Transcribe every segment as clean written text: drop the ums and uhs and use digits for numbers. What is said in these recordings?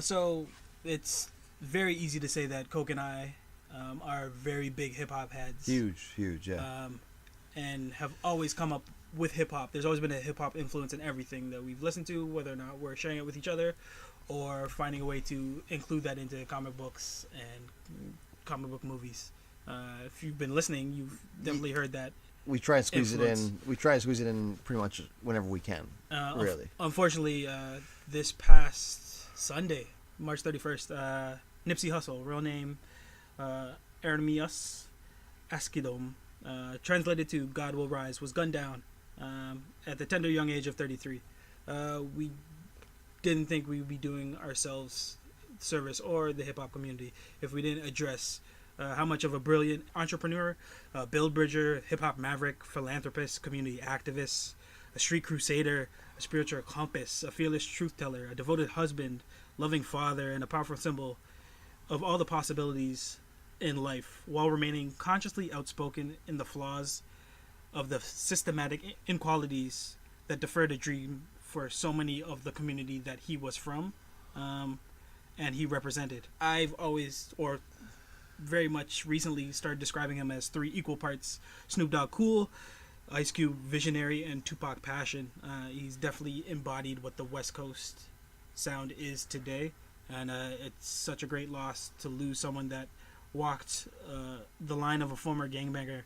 So it's very easy to say that Coke and I are very big hip hop heads. Huge, yeah. And have always come up with hip hop. There's always been a hip hop influence in everything that we've listened to, whether or not we're sharing it with each other or finding a way to include that into comic books and comic book movies. If you've been listening, you've definitely heard that. We try and squeeze influence. it in. We try and squeeze it in pretty much whenever we can. Really. Unfortunately, this past Sunday, March 31st, Nipsey Hussle, real name Ermias Askidom, translated to God Will Rise, was gunned down at the tender young age of 33. We didn't think we would be doing ourselves service or the hip-hop community if we didn't address how much of a brilliant entrepreneur, build bridger, hip-hop maverick, philanthropist, community activist, a street crusader, a spiritual compass, a fearless truth teller, a devoted husband, loving father, and a powerful symbol of all the possibilities in life, while remaining consciously outspoken in the flaws of the systematic inequalities that deferred a dream for so many of the community that he was from and he represented. I've always, or very much recently, started describing him as 3 equal parts Snoop Dogg cool, Ice Cube visionary, and Tupac passion. He's definitely embodied what the West Coast sound is today, and it's such a great loss to lose someone that walked the line of a former gangbanger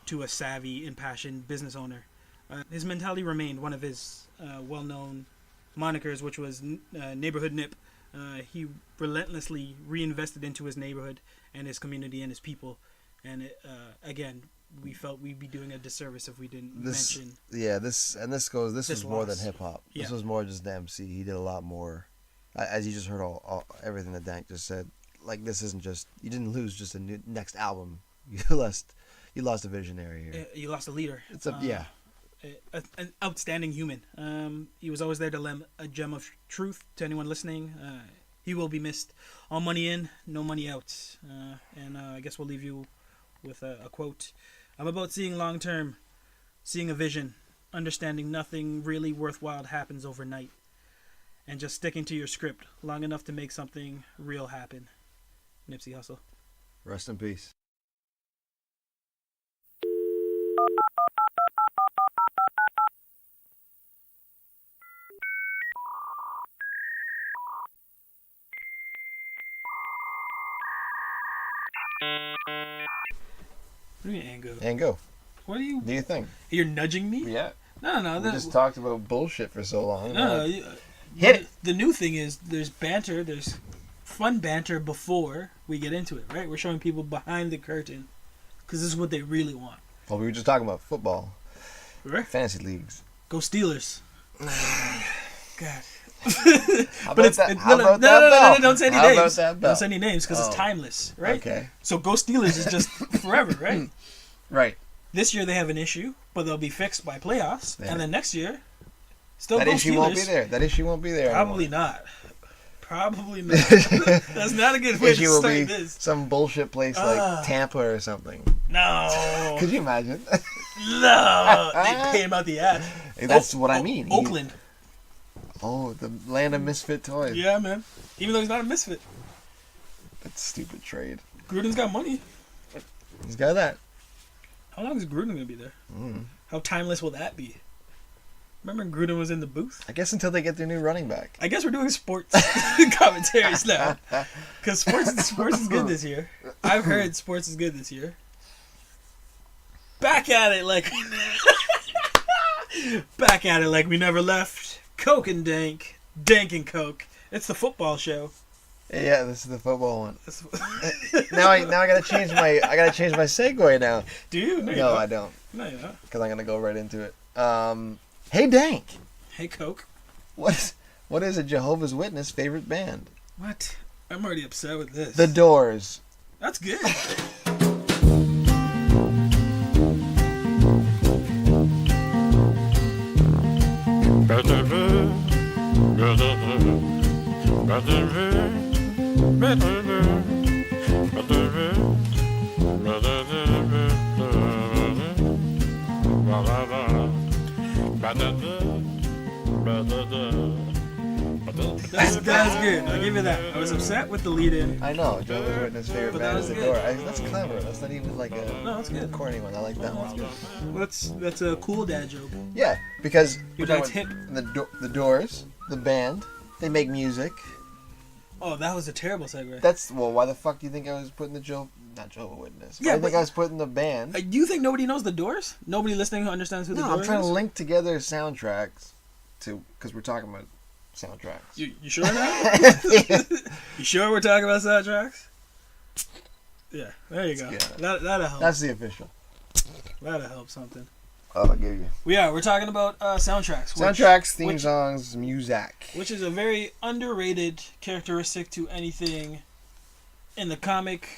to a savvy, impassioned business owner. His mentality remained one of his well-known monikers, which was Neighborhood Nip. He relentlessly reinvested into his neighborhood and his community and his people. And again, we felt we'd be doing a disservice if we didn't mention. Yeah, this was more than hip hop. Yeah. This was more just the MC. He did a lot more. As you just heard, all everything that Dank just said. Like, this isn't just, you didn't lose just a new next album. You lost a visionary here. You lost a leader. It's yeah. An outstanding human. He was always there to lend a gem of truth to anyone listening. He will be missed. All money in, no money out. And I guess we'll leave you with a quote. I'm about seeing long term, seeing a vision, understanding nothing really worthwhile happens overnight, and just sticking to your script long enough to make something real happen. Nipsey Hussle. Rest in peace. What do you mean, and go? And go. What do you think? You're nudging me? Yeah. No. We just talked about bullshit for so long. No. Hit it. The new thing is there's banter. There's fun banter before we get into it, right? We're showing people behind the curtain because this is what they really want. Well, we were just talking about football. Right? Fantasy leagues. Go Steelers. God. How about that? No, don't say any How about names. that bell? Don't say any names because it's timeless, right? Okay. So Go Steelers is just forever, right? Right. This year they have an issue, but they'll be fixed by playoffs. Yeah. And then next year, still that Go issue Steelers. won't be there. That issue won't be there. Probably anymore. not. Probably not. That's not a good way to start this. Some bullshit place like Tampa or something. No. Could you imagine? No. They pay him out the ass. That's what I mean. Oakland. The land of misfit toys. Yeah, man. Even though he's not a misfit. That's a stupid trade. Gruden's got money. He's got that. How long is Gruden going to be there? How timeless will that be? Remember Gruden was in the booth? I guess until they get their new running back. I guess we're doing sports commentaries now. Because sports is good this year. I've heard sports is good this year. Back at it like we never left. Coke and Dank. Dank and Coke. It's the football show. Yeah, this is the football one. now I gotta change my segue now. Do you? No, I don't. No, you're not. Because I'm gonna go right into it. Hey Dank. Hey Coke. What is a Jehovah's Witness favorite band? What? I'm already upset with this. The Doors. That's good. That was good. I'll give you that. I was upset with the lead-in. I know. Jehovah's Witness' favorite But band that is was The good. Door. That's clever. That's not even like a No, that's good. corny one. I like that one. Well, that's a cool dad joke. Yeah, because Your we're dad's talking hip. about the Doors, the band, they make music. Oh, that was a terrible segue. That's why the fuck do you think I was putting not Jehovah's Witness? Yeah, I think but- I was putting the band. Do you think nobody knows the Doors? Nobody listening who understands who the No, Doors I'm trying is? to link together soundtracks because we're talking about soundtracks. You sure now? You sure we're talking about soundtracks? Yeah, there you go. Yeah. That'll help. That's the official. That'll help something. Oh, I'll give you. Yeah, we're talking about soundtracks. Soundtracks, theme songs, music. Which is a very underrated characteristic to anything in the comic,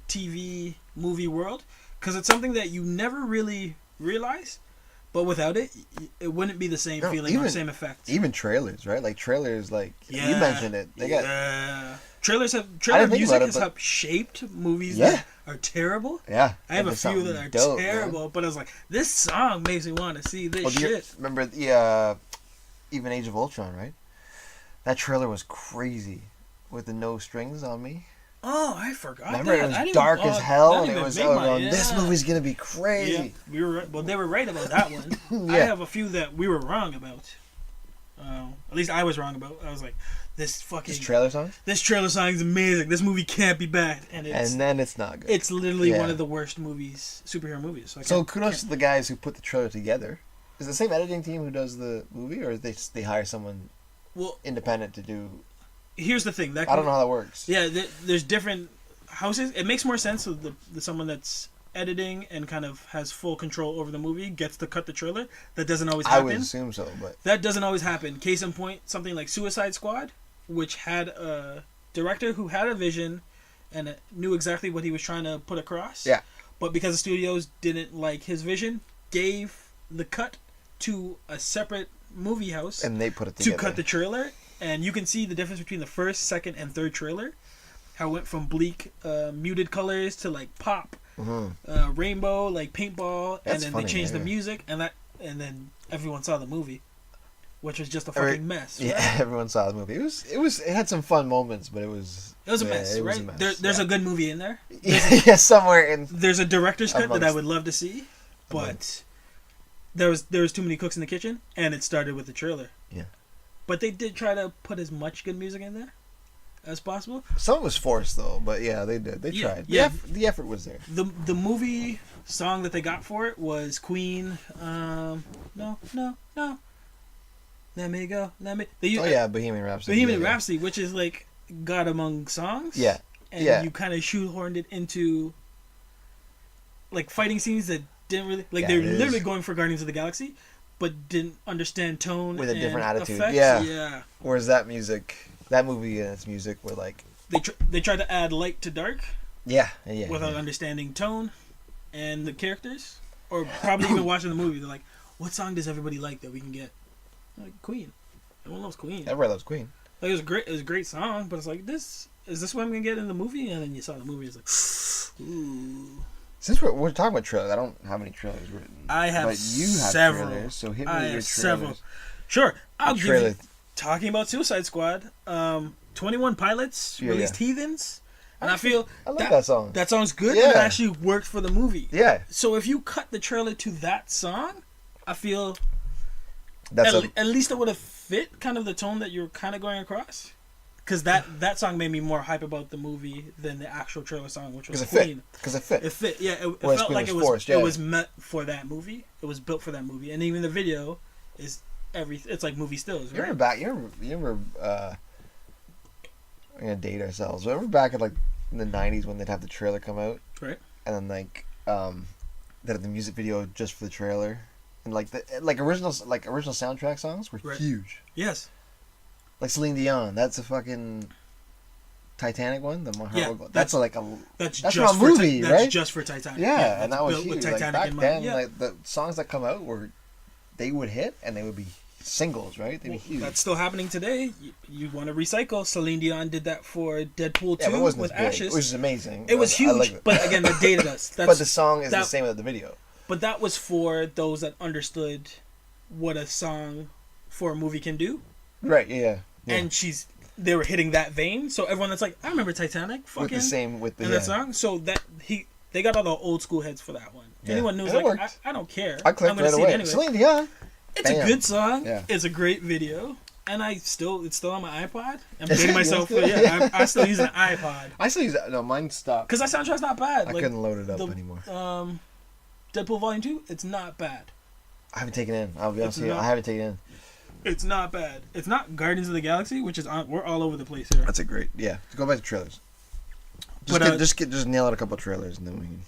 TV, movie world. Because it's something that you never really realize. But without it, it wouldn't be the same feeling or same effect. Even trailers, right? Like trailers, you mentioned it. They got Trailer music has helped shaped movies that are terrible. Yeah, I have a few that are dope, terrible, man. but I was like, this song makes me want to see this shit. Remember the even Age of Ultron, right? That trailer was crazy with the no strings on me. Oh, I forgot. Remember, that. it was dark as hell, and it was this movie's gonna be crazy. Yeah, we were right. Well, they were right about that one. Yeah. I have a few that we were wrong about. At least I was wrong about. I was like, this trailer song is amazing. This movie can't be bad, and then it's not good. It's literally one of the worst superhero movies. So kudos to the guys who put the trailer together. Is it the same editing team who does the movie, or they hire someone independent to do? Here's the thing. I don't know how that works. Yeah, there's different houses. It makes more sense with someone that's editing and kind of has full control over the movie gets to cut the trailer. That doesn't always happen. I would assume so, but that doesn't always happen. Case in point, something like Suicide Squad, which had a director who had a vision and knew exactly what he was trying to put across. Yeah. But because the studios didn't like his vision, gave the cut to a separate movie house and they put it together to cut the trailer. And you can see the difference between the first, second, and third trailer. How it went from bleak, muted colors to like pop, rainbow, like paintball, and then they changed the music, and then everyone saw the movie, which was just a fucking mess. Right? Yeah, everyone saw the movie. It had some fun moments, but it was a mess, right? Was a mess. There's a good movie in there. Yeah, somewhere in. There's a director's cut that I would love to see, but there was too many cooks in the kitchen, and it started with the trailer. Yeah. But they did try to put as much good music in there as possible. Some was forced though, but yeah, they did. They tried. Yeah, the effort was there. The movie song that they got for it was Queen. No. Let me go. Bohemian Rhapsody. Bohemian Rhapsody, which is like God Among Songs. Yeah. And you kind of shoehorned it into like fighting scenes that didn't really they were literally going for Guardians of the Galaxy, but didn't understand tone with a different attitude. Effects. Yeah. Whereas that movie and its music were like they tried to add light to dark. Yeah. Without understanding tone and the characters, or probably even watching the movie. They're like, what song does everybody like that we can get? Like Queen. Everyone loves Queen. Everybody loves Queen. Like, it was great. It was a great song, but it's like, is this what I'm gonna get in the movie? And then you saw the movie. It's like, ooh. Since we're talking about trailers, I don't have any trailers written. I have but you have several. Trailers, so hit me with your trailers. Several. Sure, I'll give you. Talking about Suicide Squad, 21 Pilots released Heathens, and I feel I like that song. That song's good, and it actually worked for the movie. Yeah. So if you cut the trailer to that song, I feel at least it would have fit kind of the tone that you're kind of going across. Because that song made me more hype about the movie than the actual trailer song, which was Queen. Because it fit. It fit, yeah. It felt like it was meant for that movie. It was built for that movie, and even the video is it's like movie stills. Right? You remember? We're gonna date ourselves. Remember back in like in the '90s when they'd have the trailer come out, right? And then they'd have the music video just for the trailer, and like original soundtrack songs were huge. Yes. Like Celine Dion, that's a fucking Titanic one. The My Heart Will Go. That's just from a movie, right? That's just for Titanic. Yeah, and that was huge. Like back then, yeah. like the songs that come out they would hit and they would be singles, right? They'd be huge. That's still happening today. You want to recycle? Celine Dion did that for Deadpool 2 with Ashes, which is amazing. It was huge, but again, that dated us. But the song is the same as the video. But that was for those that understood what a song for a movie can do. Right. Yeah. Yeah. and they were hitting that vein. So everyone that's like, I remember Titanic, fucking that song. So they got all the old school heads for that one. Yeah. Anyone who's like, I don't care. I clicked right away. Anyway. Celine Dion. It's a good song. Yeah. It's a great video. And it's still on my iPod. I'm dating myself. I still use an iPod. I still use it. No, mine stopped. Because that soundtrack's not bad. I couldn't load it up anymore. Deadpool Volume 2, it's not bad. I haven't taken it in. I'll be honest with you. I haven't taken it in. It's not bad. It's not Guardians of the Galaxy, which is we're all over the place here. That's a great. Yeah. Go back to trailers. Just nail out a couple of trailers and then we can.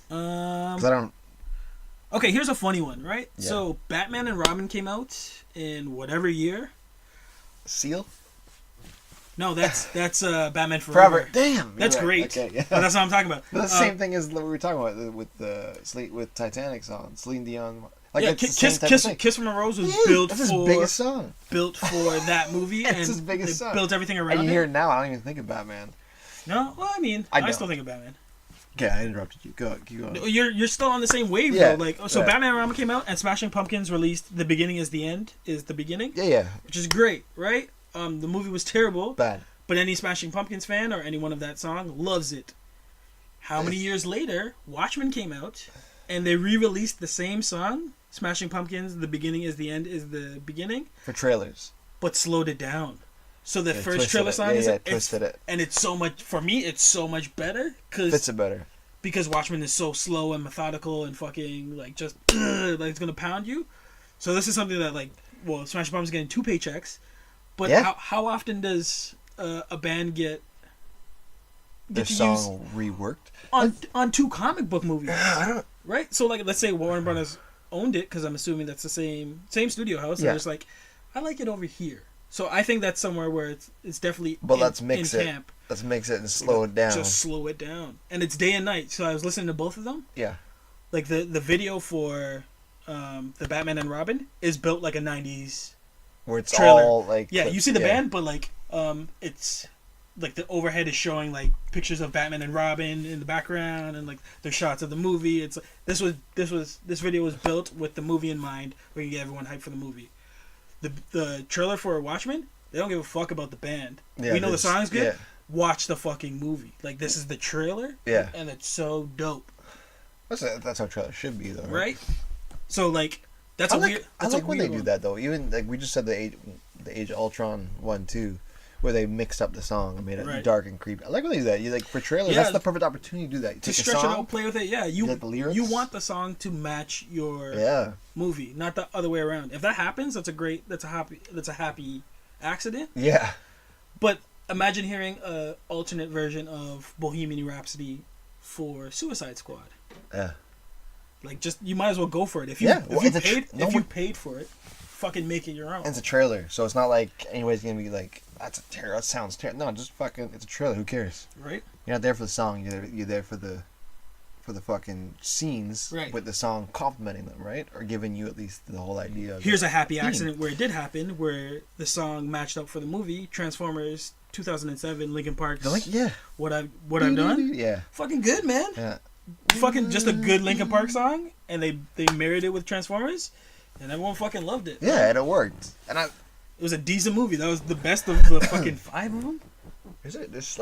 Because I don't. Okay, here's a funny one, right? Yeah. So Batman and Robin came out in whatever year. Seal? No, that's Batman Forever. Damn. That's right. great. Okay, yeah. But that's what I'm talking about. That's the same thing as what we were talking about with Titanic's on Celine Dion. Like yeah, Kiss from a Rose was built that's his biggest song. Built for that movie, and his biggest song. Built everything around it. And you hear it now, I don't even think of Batman. No, well, I mean, I still think of Batman. Okay, I interrupted you. Keep going. You're still on the same wave though. Like, so right. Batman and Robin came out, and Smashing Pumpkins released "The Beginning Is the End" is the beginning. Yeah. Which is great, right? The movie was terrible. Bad. But any Smashing Pumpkins fan or anyone of that song loves it. How many years later, Watchmen came out, and they re-released the same song, Smashing Pumpkins, "The Beginning Is the End" is the beginning. For trailers. But slowed it down. So the first trailer song is twisted it. And it's so much, for me, it's so much better. Fits it better. Because Watchmen is so slow and methodical and fucking, like, just, like, it's going to pound you. So this is something that, like, well, Smashing Pumpkins getting 2 paychecks. But how often does a band get their song reworked on 2 comic book movies? I don't. Right. So like, let's say Warner Brothers owned it, because I'm assuming that's the same studio house. Yeah. And it's like, I like it over here. So I think that's somewhere where it's definitely. But let's mix it. Camp. Let's mix it and slow it down. Just slow it down, and it's day and night. So I was listening to both of them. Yeah. Like the video for the Batman and Robin is built like a 90s. Where it's trailer. All like you see the band, but like it's like the overhead is showing like pictures of Batman and Robin in the background, and like the shots of the movie. It's this video was built with the movie in mind, where you get everyone hyped for the movie. The trailer for Watchmen, they don't give a fuck about the band. Yeah, we know the song's good. Yeah. Watch the fucking movie. Like, this is the trailer. Yeah, and it's so dope. That's how trailers should be, though. Right. So like. That's I a like, weird. I like when they do that though. Even like we just said the Age of Ultron 1 too, where they mixed up the song and made it dark and creepy. I like when they do that. You like for trailers, that's the perfect opportunity to do that. You to stretch it out, play with it. Yeah, you the lyrics. You want the song to match your movie, not the other way around. If that happens, that's a happy accident. Yeah. But imagine hearing a alternate version of Bohemian Rhapsody for Suicide Squad. Yeah. Like, just you might as well go for it. If you paid for it, fucking make it your own. It's a trailer, so it's not like anybody's gonna be like, that sounds terrible. No, just fucking, it's a trailer. Who cares? Right. You're not there for the song. You're there for the fucking scenes, with the song complementing them, right? Or giving you at least the whole idea. Here's a happy accident where it did happen, where the song matched up for the movie Transformers 2007, Linkin Park's. What I've done. Yeah. Fucking good, man. Yeah. Fucking just a good Linkin Park song, and they married it with Transformers, and everyone fucking loved it. Yeah, and it worked. And it was a decent movie. That was the best of the fucking 5 of them. Is it? There's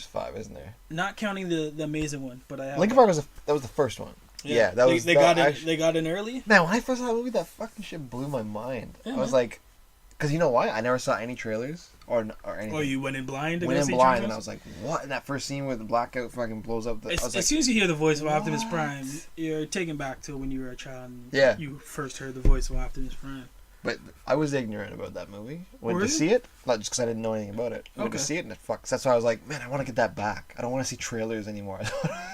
5, isn't there? Not counting the amazing one, but I have. Linkin Park was the first one. Yeah, that was. They got in early. Man, when I first saw that movie, that fucking shit blew my mind. I was like, because you know why? I never saw any trailers or anything. Oh, you went in blind? Went in blind, and I was like, what? And that first scene where the blackout fucking blows up. As soon as you hear the voice of Optimus Prime, you're taken back to when you were a child and you first heard the voice of Optimus Prime. But I was ignorant about that movie. Went to see it, not just because I didn't know anything about it. Went to see it, and that's why I was like, man, I want to get that back. I don't want to see trailers anymore.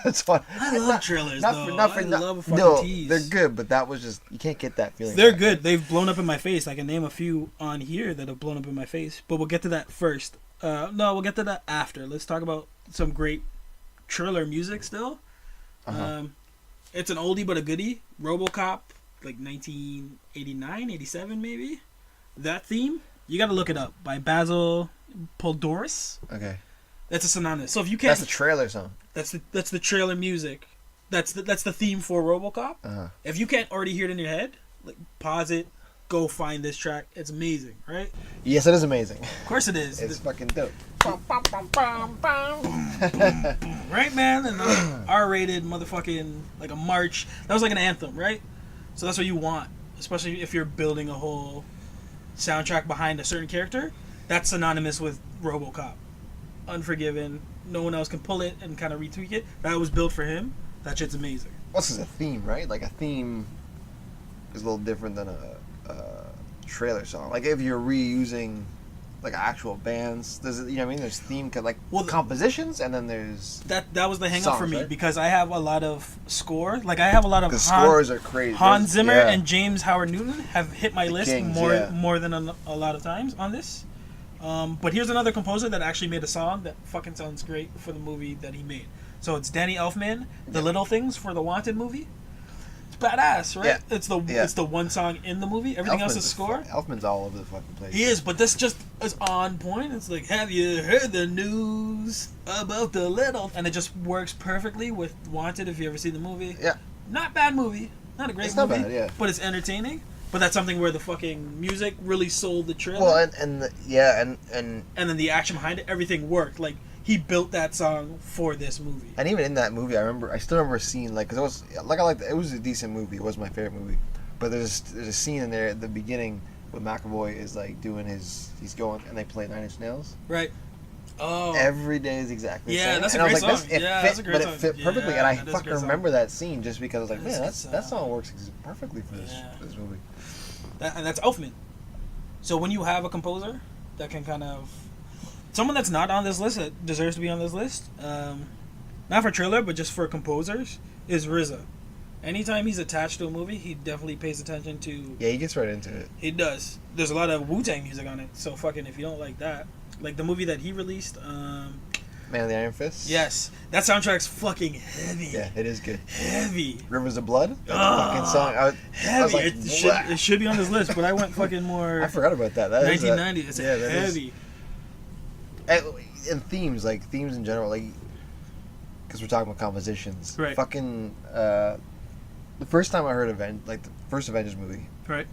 It's fun. I love trailers, though. I love a fucking tease. They're good, but that was just, you can't get that feeling. They're good. They've blown up in my face. I can name a few on here that have blown up in my face, but we'll get to that first. No, we'll get to that after. Let's talk about some great trailer music still. It's an oldie but a goodie. RoboCop. Like 1989, 87 maybe. That theme, you got to look it up, by Basil Poledouris. Okay. That's a synonymous. So if you can't, that's the trailer song. That's the trailer music. That's the theme for RoboCop. If you can't already hear it in your head, like pause it, go find this track. It's amazing, right? Yes, it is amazing. Of course it is. It's fucking dope. Right, man? And R-rated motherfucking, like a march. That was like an anthem, right? So that's what you want, especially if you're building a whole soundtrack behind a certain character. That's synonymous with RoboCop. Unforgiven. No one else can pull it and kind of retweak it. That was built for him. That shit's amazing. This is a theme, right? Like a theme is a little different than a trailer song. Like if you're reusing like actual bands, there's, you know what I mean? There's theme compositions, and then there's that was the hang up songs, for me, right? Because I have a lot of score. Like I have a lot of scores are crazy. Hans Zimmer and James Howard Newton have hit my list kings, more than a lot of times on this. But here's another composer that actually made a song that fucking sounds great for the movie that he made. So it's Danny Elfman, The Little Things for the Wanted movie. It's badass, right? Yeah. It's the one song in the movie. Everything else is score. Elfman's all over the fucking place. He is, but this just is on point. It's like, have you heard the news about the little? And it just works perfectly with Wanted. If you ever see the movie, Yeah. Not bad movie, not a great movie, not bad, yeah. But it's entertaining. But that's something where the fucking music really sold the trailer. Well, and then the action behind it, everything worked. Like he built that song for this movie. And even in that movie, I still remember seeing because it was a decent movie. It was my favorite movie, but there's a scene in there at the beginning where McAvoy is like doing he's going and they play Nine Inch Nails. Right. Oh. Every day is exactly the same. That's a and great I was song. like, That's a great song. But it fit perfectly, Yeah, and I that is a fucking great remember that scene just because I was like, That man, is a that song. song works perfectly for this movie. And that's Elfman. So when you have a composer that can kind of... Someone that's not on this list, that deserves to be on this list, not for trailer, but just for composers, is RZA. Anytime he's attached to a movie, he definitely pays attention to... Yeah, he gets right into it. He does. There's a lot of Wu-Tang music on it, so fucking if you don't like that... Like the movie that he released... Man of the Iron Fist? Yes. That soundtrack's fucking heavy. Yeah, it is good. Heavy. Rivers of Blood? That's a fucking song. Heavy. I was like, it should be on this list, but I went fucking more... I forgot about that. 1990. It's heavy. And themes in general, like, because we're talking about compositions. Right. Fucking, the first time I heard the first Avengers movie. Right.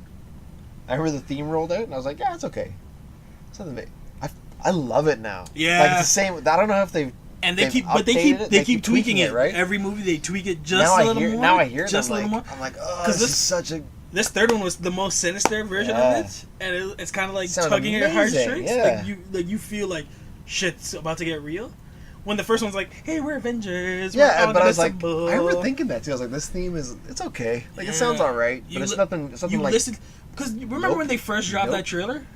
I remember the theme rolled out, and I was like, yeah, it's okay. It's nothing big. I love it now. Yeah. Like, it's the same. I don't know if they've. And they keep tweaking it, right? Every movie they tweak it just a little more. Now I hear it. Just a little more. I'm like, oh, this is such a. This third one was the most sinister version of it, and it's kind of like tugging at your heartstrings. Yeah. Like you feel like shit's about to get real. When the first one's like, "Hey, we're Avengers." Yeah, but I was like, I remember thinking that too. I was like, this theme it's okay. Like it sounds alright, but it's nothing. It's something like. Because you remember when they first dropped that trailer,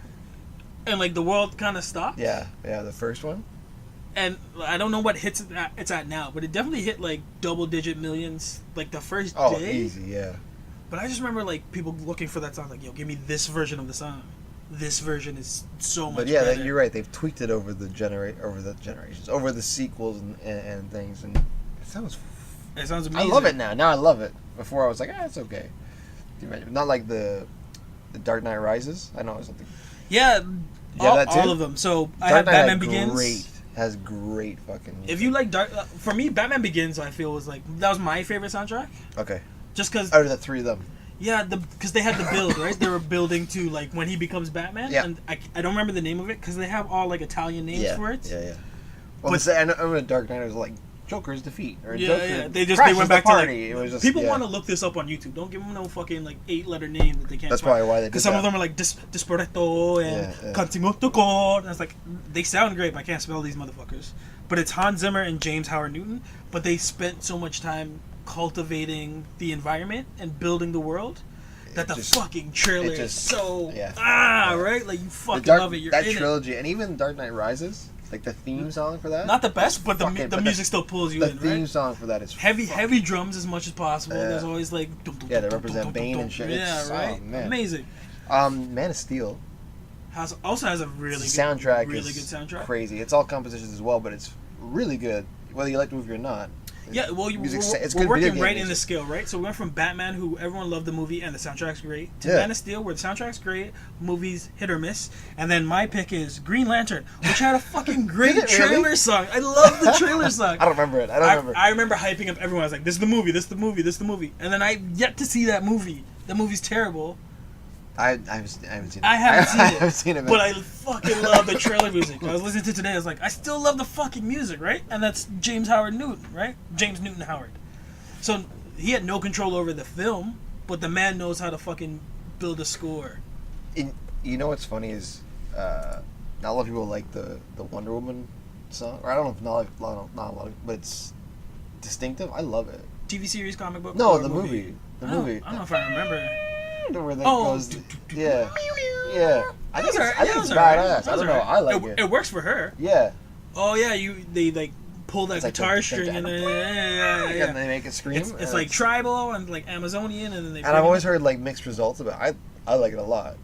and like the world kind of stopped. Yeah, the first one. And I don't know what hits it's at now, but it definitely hit like double-digit millions like the first day. Oh, easy, yeah. But I just remember like people looking for that song, like, yo, give me this version of the song. This version is so much better. But yeah, you're right. They've tweaked it over the generations, over the sequels and things, and it sounds amazing. I love it now. Now I love it. Before I was like, it's okay. Not like the Dark Knight Rises. I know it was something. Yeah, all of them. So I have Batman Begins. Has great fucking music. If you like for me, Batman Begins, I feel that was my favorite soundtrack. Okay. Just because out of the three of them. Yeah, because they had the build, right? They were building to like when he becomes Batman. Yeah. And I don't remember the name of it because they have all like Italian names for it. Yeah. Well, I remember Dark Knight was like Joker's defeat or Joker. They went back to like, it was just, people want to look this up on YouTube. Don't give them no fucking like 8-letter name that they can't. That's probably why they did. Because some of them are like Disperetto and Cantimotto, and it's like they sound great, but I can't spell these motherfuckers. But it's Hans Zimmer and James Howard Newton. But they spent so much time cultivating the environment and building the world that the fucking trailer is so right. Like you fucking love it. That trilogy and even Dark Knight Rises. Like the theme song for that, not the best, but the music still pulls you in. The theme song for that is heavy drums as much as possible. There's always like they represent Bane and shit. Yeah, right. Man. Amazing. Man of Steel also has a really good soundtrack. Really good soundtrack. Crazy. It's all compositions as well, but it's really good. Whether you like the movie or not. Yeah, well, we're working right in the scale, right? So we went from Batman, who everyone loved the movie and the soundtrack's great, to Man of Steel, where the soundtrack's great, movies hit or miss, and then my pick is Green Lantern, which had a fucking great trailer song. I love the trailer song. I don't remember it. I remember hyping up everyone. I was like, this is the movie, this is the movie, this is the movie. And then I yet to see that movie. The movie's terrible. I haven't seen it. I haven't seen it. I haven't seen it, but I fucking love the trailer music. I was listening to it today. I was like, I still love the fucking music, right? And that's James Howard Newton, right? James Newton Howard. So he had no control over the film, but the man knows how to fucking build a score. You know what's funny is, not a lot of people like the Wonder Woman song, or I don't know if not a lot of, but it's distinctive. I love it. TV series, comic book? No, the movie. The movie. I don't know if I remember. Where that goes. Yeah. I think it's badass. I don't know. I like it. It works for her. Yeah. Oh yeah, they like pull that guitar string and then and they make it scream. It's like tribal and like Amazonian, and then they. And I've always heard like mixed results about it. I like it a lot.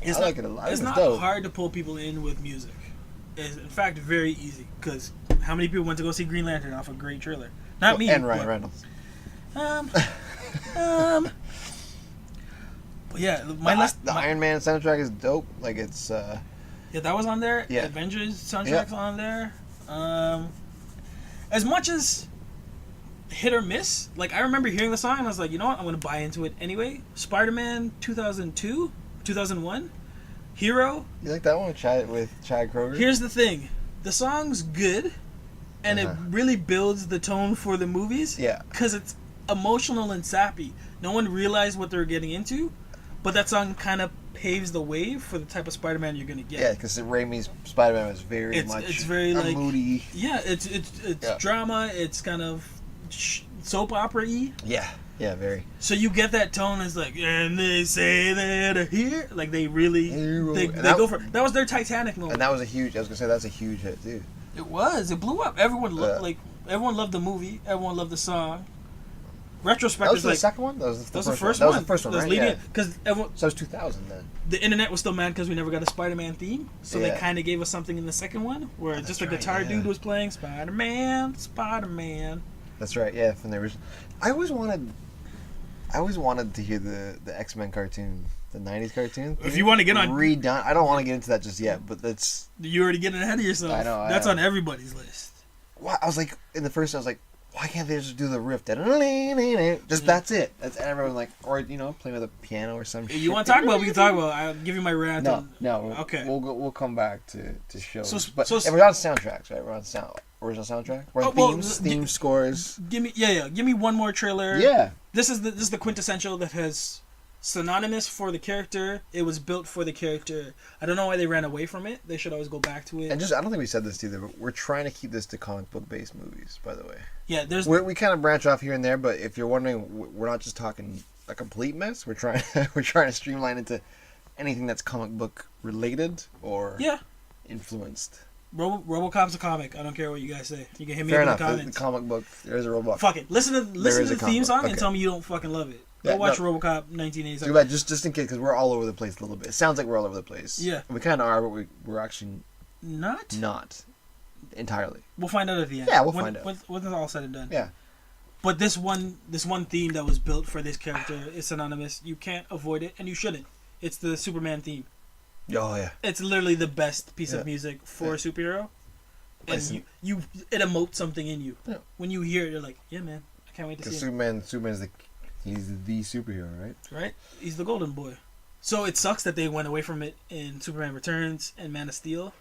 I like it a lot. It's not dope. hard to pull people in with music. It's in fact very easy, because how many people went to go see Green Lantern off a great trailer? Not me. And Ryan Reynolds. But yeah, the Iron Man soundtrack is dope. Like it's. Yeah, that was on there. Yeah. Avengers soundtrack's on there. As much as hit or miss, like I remember hearing the song and I was like, you know what, I'm gonna buy into it anyway. Spider-Man 2002, 2001, Hero. You like that one with Chad Kroeger? Here's the thing, the song's good, and it really builds the tone for the movies. Yeah. Because it's emotional and sappy. No one realized what they were getting into, but that song kind of paves the way for the type of Spider-Man you're gonna get. Yeah, because Raimi's Spider-Man was very it's very like moody. Yeah, it's drama. It's kind of soap opera-y. Yeah, very. So you get that tone. It's like, and they say that here, like they really they go for it. That was their Titanic moment. And that was a huge. I was gonna say that's a huge hit too. It was. It blew up. Everyone everyone loved the movie. Everyone loved the song. Retrospect that was is the like second one. That was the first one. one. That was the first one, right? Yeah. Because everyone. So it was 2000 then. The internet was still mad because we never got a Spider-Man theme, so they kind of gave us something in the second one where just a guitar dude was playing Spider-Man. That's right. Yeah, from the original. I always wanted to hear the X-Men cartoon, the 90s cartoon. If you want to get on redone, I don't want to get into that just yet, but that's you're already getting ahead of yourself. I know. That's on everybody's list. Well, I was like in the first. I was like, why can't they just do the riff? Just that's it. That's everyone like, or playing with a piano or some shit. You want to talk about? We can talk about. I'll give you my rant. No. Okay. We'll come back to shows. So we're on soundtracks, right? We're on original soundtrack. We're on theme scores. Give me one more trailer. Yeah. This is the quintessential that has synonymous for the character. It was built for the character. I don't know why they ran away from it. They should always go back to it. And I don't think we said this either, but we're trying to keep this to comic book based movies, by the way. Yeah, we kind of branch off here and there, but if you're wondering, we're not just talking a complete mess. We're trying to streamline into anything that's comic book related or influenced. RoboCop's a comic. I don't care what you guys say. You can hit me Fair up enough. in the comments. The comic book. There's a RoboCop. Fuck it. Listen to the theme song and tell me you don't fucking love it. Go watch RoboCop 1987. Too bad, just in case, because we're all over the place a little bit. It sounds like we're all over the place. Yeah. We kind of are, but we're actually not entirely. We'll find out at the end. Yeah, we'll find out. When it's all said and done. Yeah. But this one theme that was built for this character is synonymous. You can't avoid it, and you shouldn't. It's the Superman theme. Oh yeah. It's literally the best piece of music for a superhero. And it emotes something in you. Yeah. When you hear it, you're like, yeah, man, I can't wait to see it. Superman's he's the superhero, right? Right? He's the golden boy. So it sucks that they went away from it in Superman Returns and Man of Steel.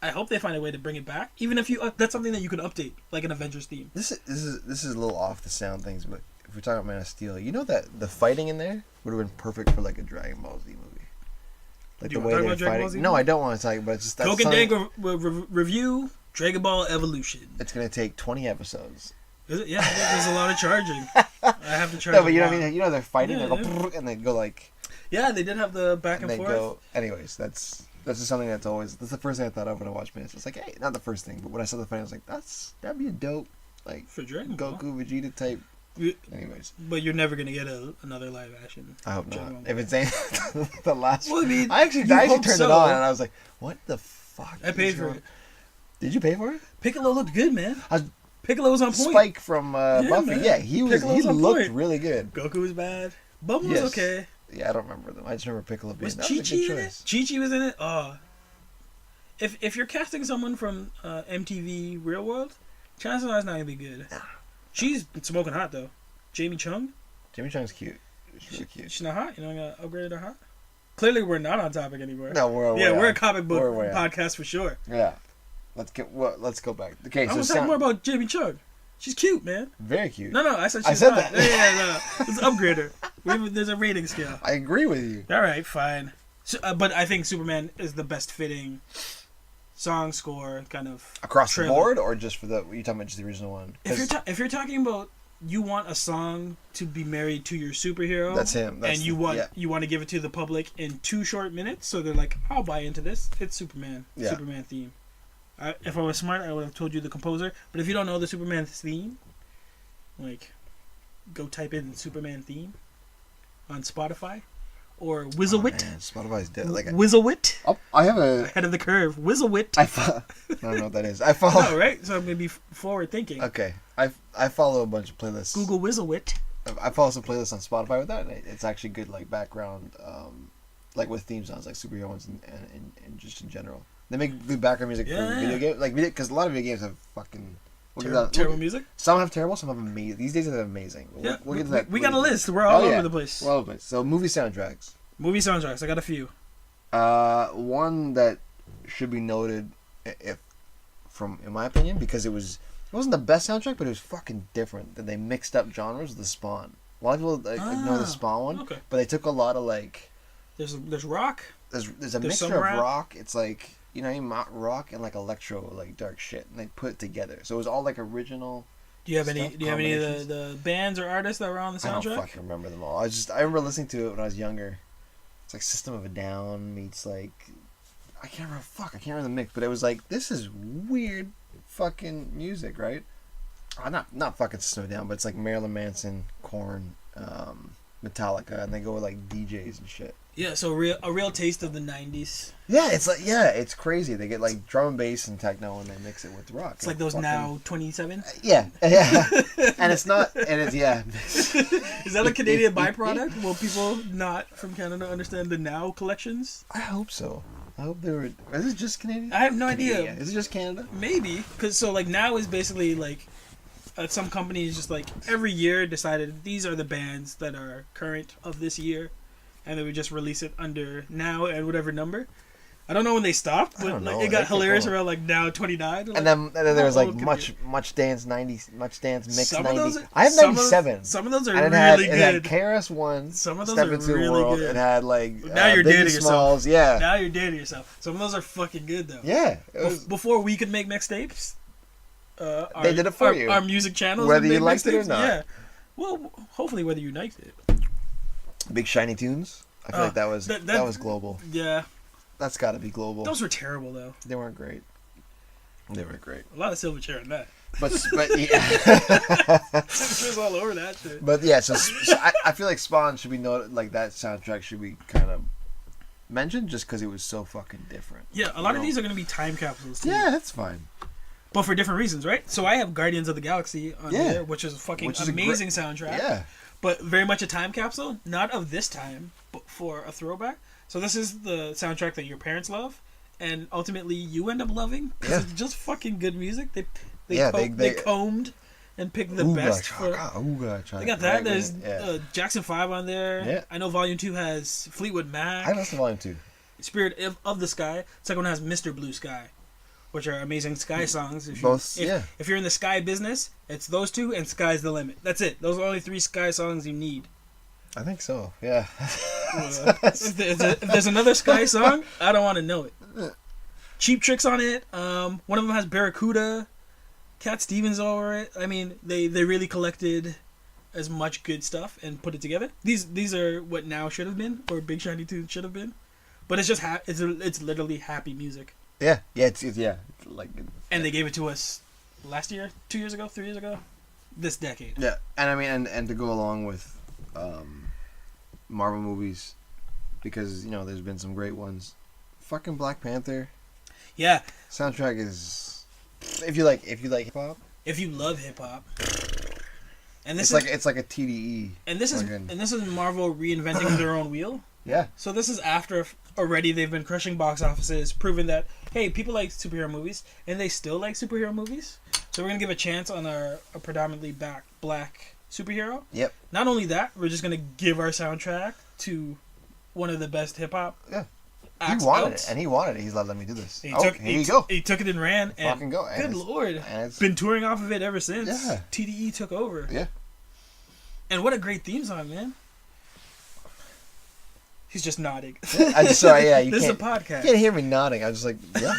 I hope they find a way to bring it back. Even if that's something that you could update, like an Avengers theme. This is a little off the sound things, but if we're talking about Man of Steel, you know that the fighting in there would have been perfect for like a Dragon Ball Z movie. Like the way they're fighting. No, I don't want to talk about it. Just Coke and Dango review Dragon Ball Evolution. It's gonna take 20 episodes. Is it? Yeah, there's a lot of charging. I have to charge. No, but you know what I mean. You know they're fighting, they go and they go like. Yeah, they did have the back and forth. Anyways, that's just something that's the first thing I thought of when I watched Man. It's like, hey, not the first thing, but when I saw the fight, I was like, that'd be a dope like for Dragon Ball. Goku Vegeta type. Anyways, but you're never gonna get another live action. I hope not. If it's the last, well, I mean, I actually turned it on and I was like, what the fuck? I paid for it. Did you pay for it? Piccolo looked good, man. Piccolo was on point. Spike from Buffy, man. Yeah, he looked really good. Goku was bad. Bubba was okay. Yeah, I don't remember them. I just remember Piccolo being. Was Chi-Chi in it? Chi-Chi was in it. Oh, if you're casting someone from MTV Real World, chances are it's not gonna be good. She's smoking hot though. Jamie Chung. Jamie Chung's cute. She's really cute. She's not hot. You know, I got upgraded her hot. Clearly, we're not on topic anymore. No, we're a comic book podcast for sure. Yeah. Let's go back. Okay, I want to talk more about Jamie Chung. She's cute, man. Very cute. No, I said she's hot. Yeah, no. Let's upgrade her. There's a rating scale. I agree with you. All right, fine. So, but I think Superman is the best fitting song score kind of across trailer. the board, or just for the? You talking about just the original one? If you're talking about you want a song to be married to your superhero, that's him. You want to give it to the public in 2 short minutes, so they're like, I'll buy into this. It's Superman. Yeah. Superman theme. If I was smart, I would have told you the composer. But if you don't know the Superman theme, like, go type in Superman theme on Spotify or Whizzlewit. Spotify's dead. Like Whizzlewit. Oh, I have a ahead of the curve. Whizzlewit. I don't know what that is. I follow. No, right? So I'm gonna be forward thinking. Okay, I follow a bunch of playlists. Google Whizzlewit. I follow some playlists on Spotify with that, and it's actually good, like background, like with theme songs, like superhero ones, and just in general. They make good background music for video games, like because a lot of video games have fucking terrible music. Some have terrible, some have amazing. These days they're amazing. We'll get to that. We got a list. We're all over the place. We're all over the place. So movie soundtracks. I got a few. One that should be noted, in my opinion, because it wasn't the best soundtrack, but it was fucking different. That they mixed up genres. The Spawn. A lot of people ignore the Spawn one, but they took a lot of like. There's rock. There's a mixture of rock. It's like. You know, rock and like electro, like dark shit, and they put it together. So it was all like original. Do you have any of the bands or artists that were on the soundtrack? I don't fucking remember them all. I remember listening to it when I was younger. It's like System of a Down meets like I can't remember the mix, but it was like this is weird fucking music, right? Not fucking System of a Down, but it's like Marilyn Manson, Korn, Metallica, and they go with like DJs and shit. Yeah, so a real taste of the 90s. Yeah, it's crazy. They get like drum and bass and techno and they mix it with rock. It's like those fucking, Now 27? Yeah. And it's not, and it's, yeah. Is that a Canadian byproduct? Will people not from Canada understand the Now collections? I hope so. I hope they were, is it just Canadian? I have no idea. Is it just Canada? Maybe. Because so like Now is basically like, some companies just like every year decided these are the bands that are current of this year. And they would just release it under Now and whatever number. I don't know when they stopped, but like, it got hilarious around like Now 29. Like, and then there was like much dance 90s, much dance mix 90s. I have 97. Some of those are really good. It had KRS-One. Some of those Step are into really World. good. It had like now you're dating Smalls. yourself. Yeah. Now you're dating yourself. Some of those are fucking good though. Yeah. Before we could make mixtapes, they did it for you. Our music channels, whether you liked it or not. Yeah. Well, hopefully whether you liked it. Big Shiny Tunes. I feel like that was global. Yeah. That's got to be global. Those were terrible though. They weren't great. A lot of Silverchair in that. But yeah. Silverchair's all over that shit. But yeah, so I feel like Spawn should be noted, like that soundtrack should be kind of mentioned just because it was so fucking different. Yeah, a lot of these are going to be time capsules too. Yeah, that's fine. But for different reasons, right? So I have Guardians of the Galaxy on there, which is a fucking amazing soundtrack. Yeah. But very much a time capsule, not of this time, but for a throwback. So this is the soundtrack that your parents love, and ultimately you end up loving because it's just fucking good music. They combed and picked the best for. They got that. There's Jackson 5 on there. Yeah. I know Volume 2 has Fleetwood Mac. I know Volume 2. Spirit of the Sky. Second one has Mr. Blue Sky, which are amazing Sky songs. If you're in the Sky business, it's those two and Sky's the Limit. That's it. Those are only 3 Sky songs you need. I think so, yeah. If there's another Sky song, I don't want to know it. Cheap Trick's on it. One of them has Barracuda. Cat Stevens over it. I mean, they really collected as much good stuff and put it together. These are what Now should have been, or Big Shiny Tunes should have been. But it's just it's literally happy music. Yeah, it's like. And they gave it to us last year, 2 years ago, 3 years ago, this decade. Yeah, and I mean, and to go along with Marvel movies, because there's been some great ones. Fucking Black Panther. Yeah. Soundtrack is, if you like hip hop. If you love hip hop. And it's like a TDE. And this is Marvel reinventing their own wheel. Yeah. So this is after already they've been crushing box offices, proving that hey, people like superhero movies and they still like superhero movies. So we're gonna give a chance on a predominantly black superhero. Yep. Not only that, we're just gonna give our soundtrack to one of the best hip hop. Yeah. He wanted it, and he wanted it. He's like, let me do this. Here you go. He took it and ran. And fucking go. Good lord. Been touring off of it ever since. Yeah. TDE took over. Yeah. And what a great theme song, man. He's just nodding. I'm sorry, yeah. This is a podcast. You can't hear me nodding. I was just like, yeah.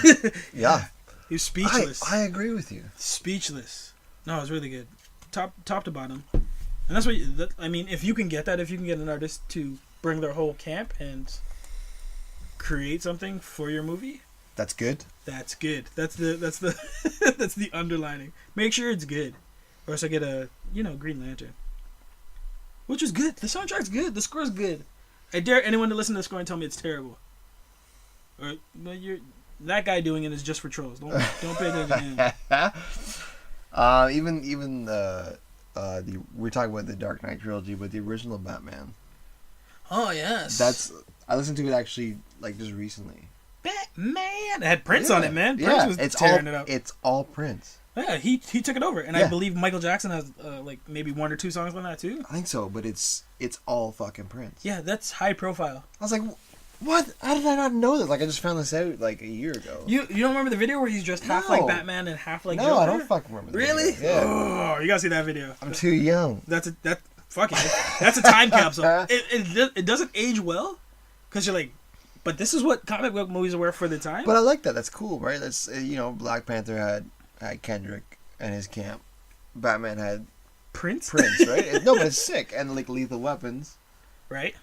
Yeah. He's speechless. I agree with you. Speechless. No, it was really good. Top to bottom. And that's what, I mean, if you can get that, if you can get an artist to bring their whole camp and create something for your movie, that's good. That's good. That's the that's the underlining. Make sure it's good, or else I get a Green Lantern, which is good. The soundtrack's good. The score's good. I dare anyone to listen to the score and tell me it's terrible. Or that guy doing it is just for trolls. Don't pay attention to him. Even we're talking about the Dark Knight trilogy, but the original Batman. Oh yes. I listened to it actually like just recently. Batman. It had Prince on it, man. Prince was tearing it up. It's all Prince. Yeah, he took it over, and I believe Michael Jackson has like maybe 1 or 2 songs on that too. I think so, but it's all fucking Prince. Yeah, that's high profile. I was like, what? How did I not know this? Like, I just found this out like a year ago. You don't remember the video where he's dressed half like Batman and half like Joker? No, I don't fucking remember. Really? Yeah. Oh, you gotta see that video. I'm too young. That's a time capsule. It doesn't age well, because you're like, but this is what comic book movies were for the time. But I like that. That's cool, right? That's Black Panther had Kendrick and his camp. Batman had Prince, right? No, but it's sick. And like Lethal Weapons, right?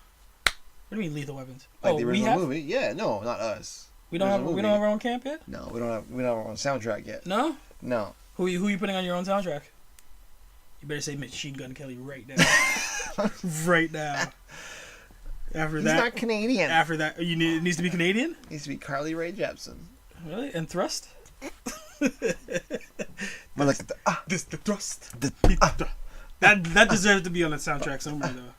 What do you mean Lethal Weapons? Like the original movie? Yeah, no, not us. We don't have our own camp yet. No, we don't have our own soundtrack yet. No. Who you putting on your own soundtrack? You better say Machine Gun Kelly right now. Right now. He's not Canadian. After that, it needs to be Canadian? It needs to be Carly Rae Jepsen. Really? And Thrust? But like the Thrust. That deserves to be on the soundtrack somewhere though.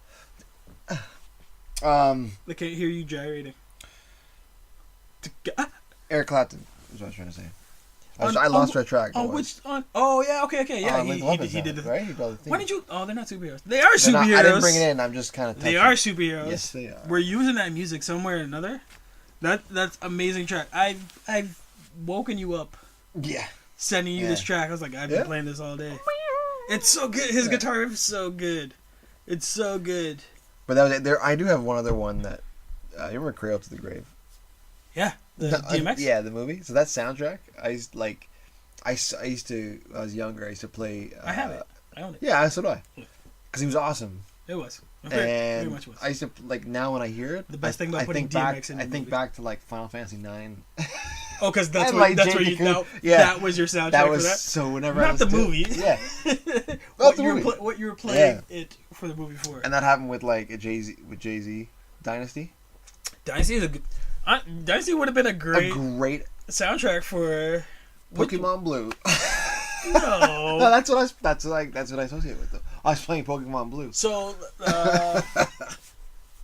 I can't hear you gyrating. Eric Clapton is what I was trying to say. I lost my track. Oh yeah, okay, yeah. He did the right. Why did you? Oh, they're not superheroes. They are superheroes. I didn't bring it in. I'm just kind of. They are superheroes. Yes, they are. We're using that music somewhere or another. That's amazing track. I've woken you up. Yeah. Sending you this track. I was like, I've been playing this all day. It's so good. His guitar riff is so good. It's so good. But that was it. I do have one other one that. You remember Cradle to the Grave? Yeah. The DMX? Yeah, the movie. So that soundtrack, I used to, when I was younger, I used to play. I have it. I own it. Yeah, so do I. Because he was awesome. It was. Very much was. I used to, now when I hear it, the best thing about putting DMX in the movie. I think back to Final Fantasy 9. Oh, because that's where you that was your soundtrack that was, for that? So whenever Not the movie. Yeah. what you were playing it for the movie for. And that happened with Jay-Z Dynasty. Dynasty is a good. Dynasty would have been a great soundtrack for Pokemon Blue. No, that's what I associate with though. I was playing Pokemon Blue. So,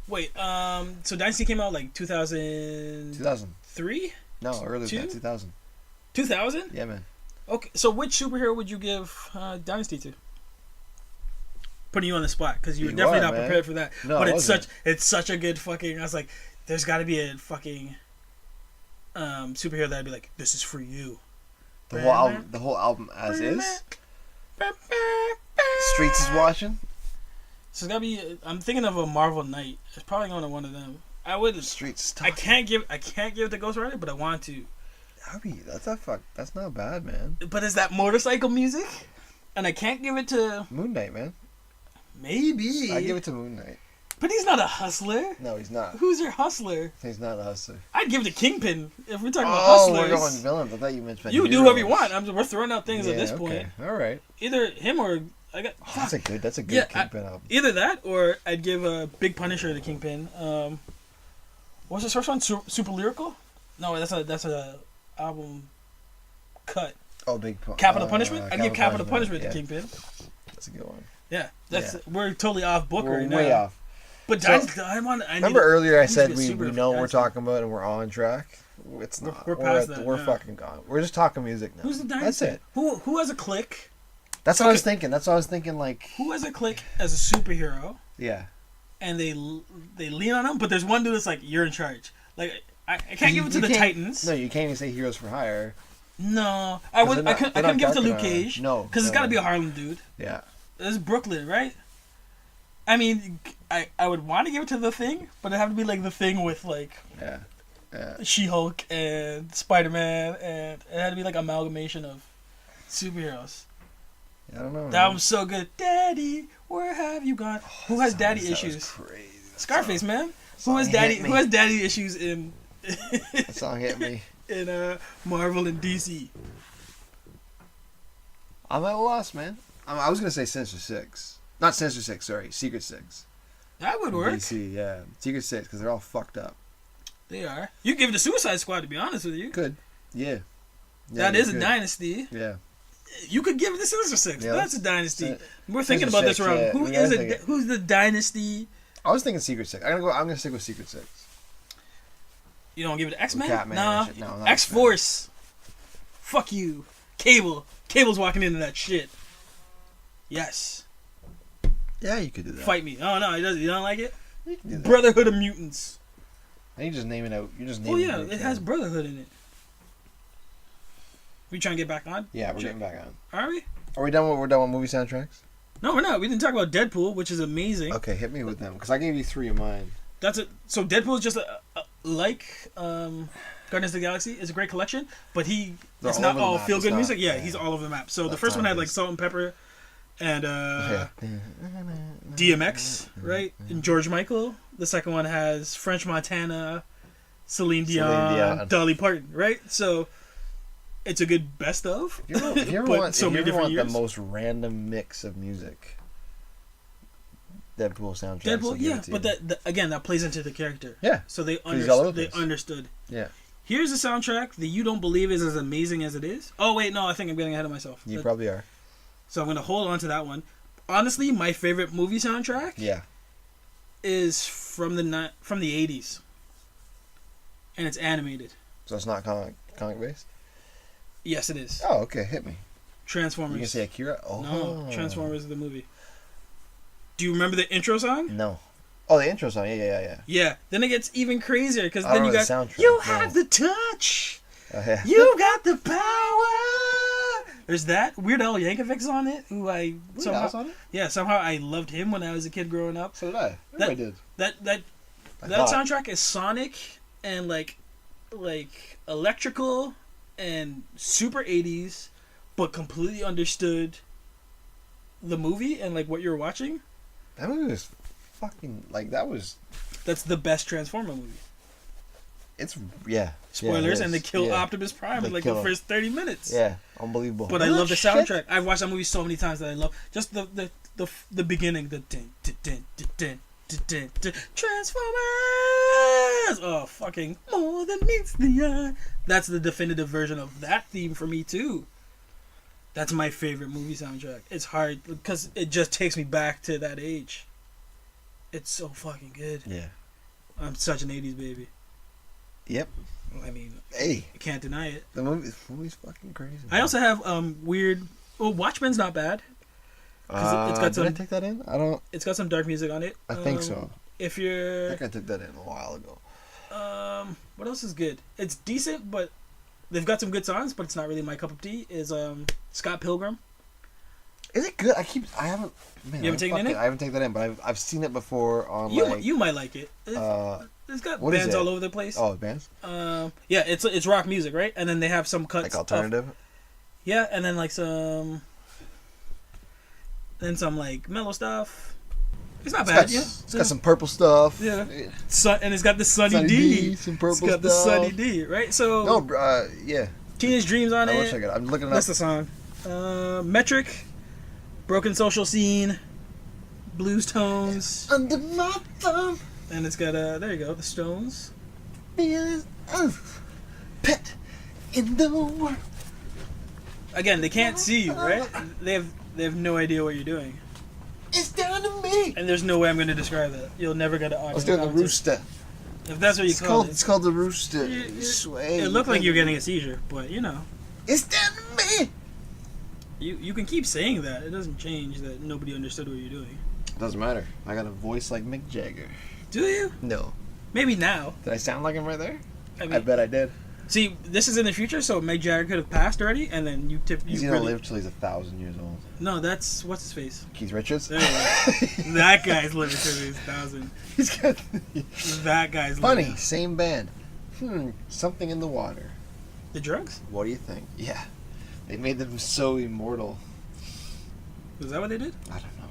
wait, so Dynasty came out like 2003? No, earlier than that, 2000. 2000? Yeah, man. Okay, so which superhero would you give Dynasty to? Putting you on the spot because you were definitely not prepared for that. No, but it's such a good fucking. I was like, there's got to be a fucking superhero that'd be like, this is for you. The whole album as is. Streets is watching. So it's gotta be. I'm thinking of a Marvel Knight. It's probably going to one of them. I would. Streets. I can't give it to Ghost Rider, but I want to. That's not bad, man. But is that motorcycle music? And I can't give it to Moon Knight, man. Maybe. I give it to Moon Knight. But he's not a hustler. No, he's not. Who's your hustler? He's not a hustler. I'd give it to Kingpin if we're talking about hustlers. We're going villains. I thought you meant you do whoever you want. We're throwing out things at this point. All right. Either him or I got. That's a good Kingpin album. Either that or I'd give a Big Punisher to Kingpin. What's his first one? Super Lyrical? No, that's a album cut. Oh, Capital Punishment. I'd give Capital Punishment to Kingpin. That's a good one. Yeah, we're totally off book right now. Way off. But remember earlier I said we know what we're talking about and we're on track. It's not. We're past that. We're fucking gone. We're just talking music now. Who's the dynasty? That's it. Who has a clique? That's what I was thinking. Like, who has a clique as a superhero? Yeah. and they lean on him, but there's one dude that's like, you're in charge. Like, I can't give it to the Titans. No, you can't even say Heroes for Hire. No, I couldn't give it to Luke Cage. No, because it's got to be a Harlem dude. Yeah, it's Brooklyn, right? I mean, I would want to give it to the Thing, but it'd have to be like the Thing with like She-Hulk and Spider-Man, and it had to be like amalgamation of superheroes. I don't know. That was so good. Daddy, where have you gone? Who has daddy issues? Crazy. Scarface, man. Who has daddy issues in? That song hit me. In Marvel and DC. I'm at a loss, man. I was gonna say Sinister Six, not Sinister Six. Sorry, Secret Six. That would work. DC, yeah, Secret Six, because they're all fucked up. They are. You could give it to Suicide Squad, to be honest with you. Good. Yeah. That is a dynasty. Yeah. You could give it to Sinister Six. Yeah, that's a dynasty. We're thinking Sinister about this Six, wrong. Yeah. Who's the dynasty? I was thinking Secret Six. I'm gonna stick with Secret Six. You don't give it to X-Men? Nah. No, X-Force. Fuck you. Cable's walking into that shit. Yes. Yeah, you could do that. Fight me. Oh no, you don't like it? You can do that. Brotherhood of Mutants. And you just name it out. You just name it. Oh yeah, it has Brotherhood in it. We trying to get back on? Yeah, we're getting back on. Are we? Are we done? We're done with movie soundtracks? No, we're not. We didn't talk about Deadpool, which is amazing. Okay, hit me with them because I gave you 3 of mine. That's it. So Deadpool is just like Guardians of the Galaxy is a great collection, but it's not all feel good music. Yeah, he's all over the map. So the first one had like Salt and Pepper, and DMX, right? And George Michael. The second one has French Montana, Celine Dion, Dolly Parton, right? So it's a good best of. If you ever want the most random mix of music, Deadpool soundtrack. Deadpool, yeah, but that plays into the character. Yeah. So they understood. Yeah. Here's a soundtrack that you don't believe is as amazing as it is. Oh wait, no, I think I'm getting ahead of myself. You probably are. So I'm gonna hold on to that one. Honestly, my favorite movie soundtrack is from the 80s, and it's animated. So it's not comic based. Yes, it is. Oh, okay. Hit me. Transformers. You can say Akira. Oh, no, Transformers is the movie. Do you remember the intro song? No. Oh, the intro song. Yeah. Yeah. Then it gets even crazier because then you got soundtrack. You have the touch. Oh, yeah. You got the power. There's that Weird Al Yankovic's on it, who I somehow I loved him when I was a kid growing up. So did I. I did. That soundtrack is sonic and like electrical and super 80s, but completely understood the movie and like what you're watching. That movie was fucking That's the best Transformer movie. It's Spoilers, and they kill Optimus Prime in like the first 30 minutes. Yeah, unbelievable. But I love the soundtrack. I've watched that movie so many times that I love just the beginning, the din, din, din, din, din, din, Transformers. Oh, fucking more than meets the eye. That's the definitive version of that theme for me too. That's my favorite movie soundtrack. It's hard because it just takes me back to that age. It's so fucking good. Yeah. I'm such an 80s baby. Yep. I mean, hey, I can't deny it. The movie's fucking crazy. Man. I also have weird. Oh, Watchmen's not bad. It's got did I take that in? I don't. It's got some dark music on it. I think so. If you're, I think I took that in a while ago. What else is good? It's decent, but they've got some good songs, but it's not really my cup of tea. Is Scott Pilgrim? Is it good? I haven't. Man, you haven't taken it in? I haven't taken that in, but I've seen it before on. You might like it. It's got bands all over the place. Oh, bands? Yeah, it's rock music, right? And then they have some cuts. Like alternative? Yeah, and then like some like mellow stuff. It's not bad, yeah. It's got some purple stuff. Yeah. And it's got the Sunny D. Some purple stuff. It's got the Sunny D, right? So no, yeah. Teenage Dreams on it. I'm looking it up. That's the song. Metric, Broken Social Scene, Blues Tones. Under my thumb. And it's got there you go, the Stones. Pet in the world. Again, they can't see you, right? They have no idea what you're doing. It's down to me. And there's no way I'm going to describe that. You'll never get an audio. Let's do the rooster. If that's what you call it. It's called the rooster. It looked like you were getting a seizure, but you know. It's down to me. You can keep saying that. It doesn't change that nobody understood what you're doing. Doesn't matter. I got a voice like Mick Jagger. Do you? No. Maybe now. Did I sound like him right there? I I bet I did. See, this is in the future, so Mick Jagger could have passed already, and then you tip. He's gonna live till he's 1,000 years old. No, that's what's his face. Keith Richards. There you go. That guy's living till he's 1,000. He's got That guy's funny. living. Same band. Something in the water. The drugs? What do you think? Yeah, they made them so immortal. Was that what they did? I don't know.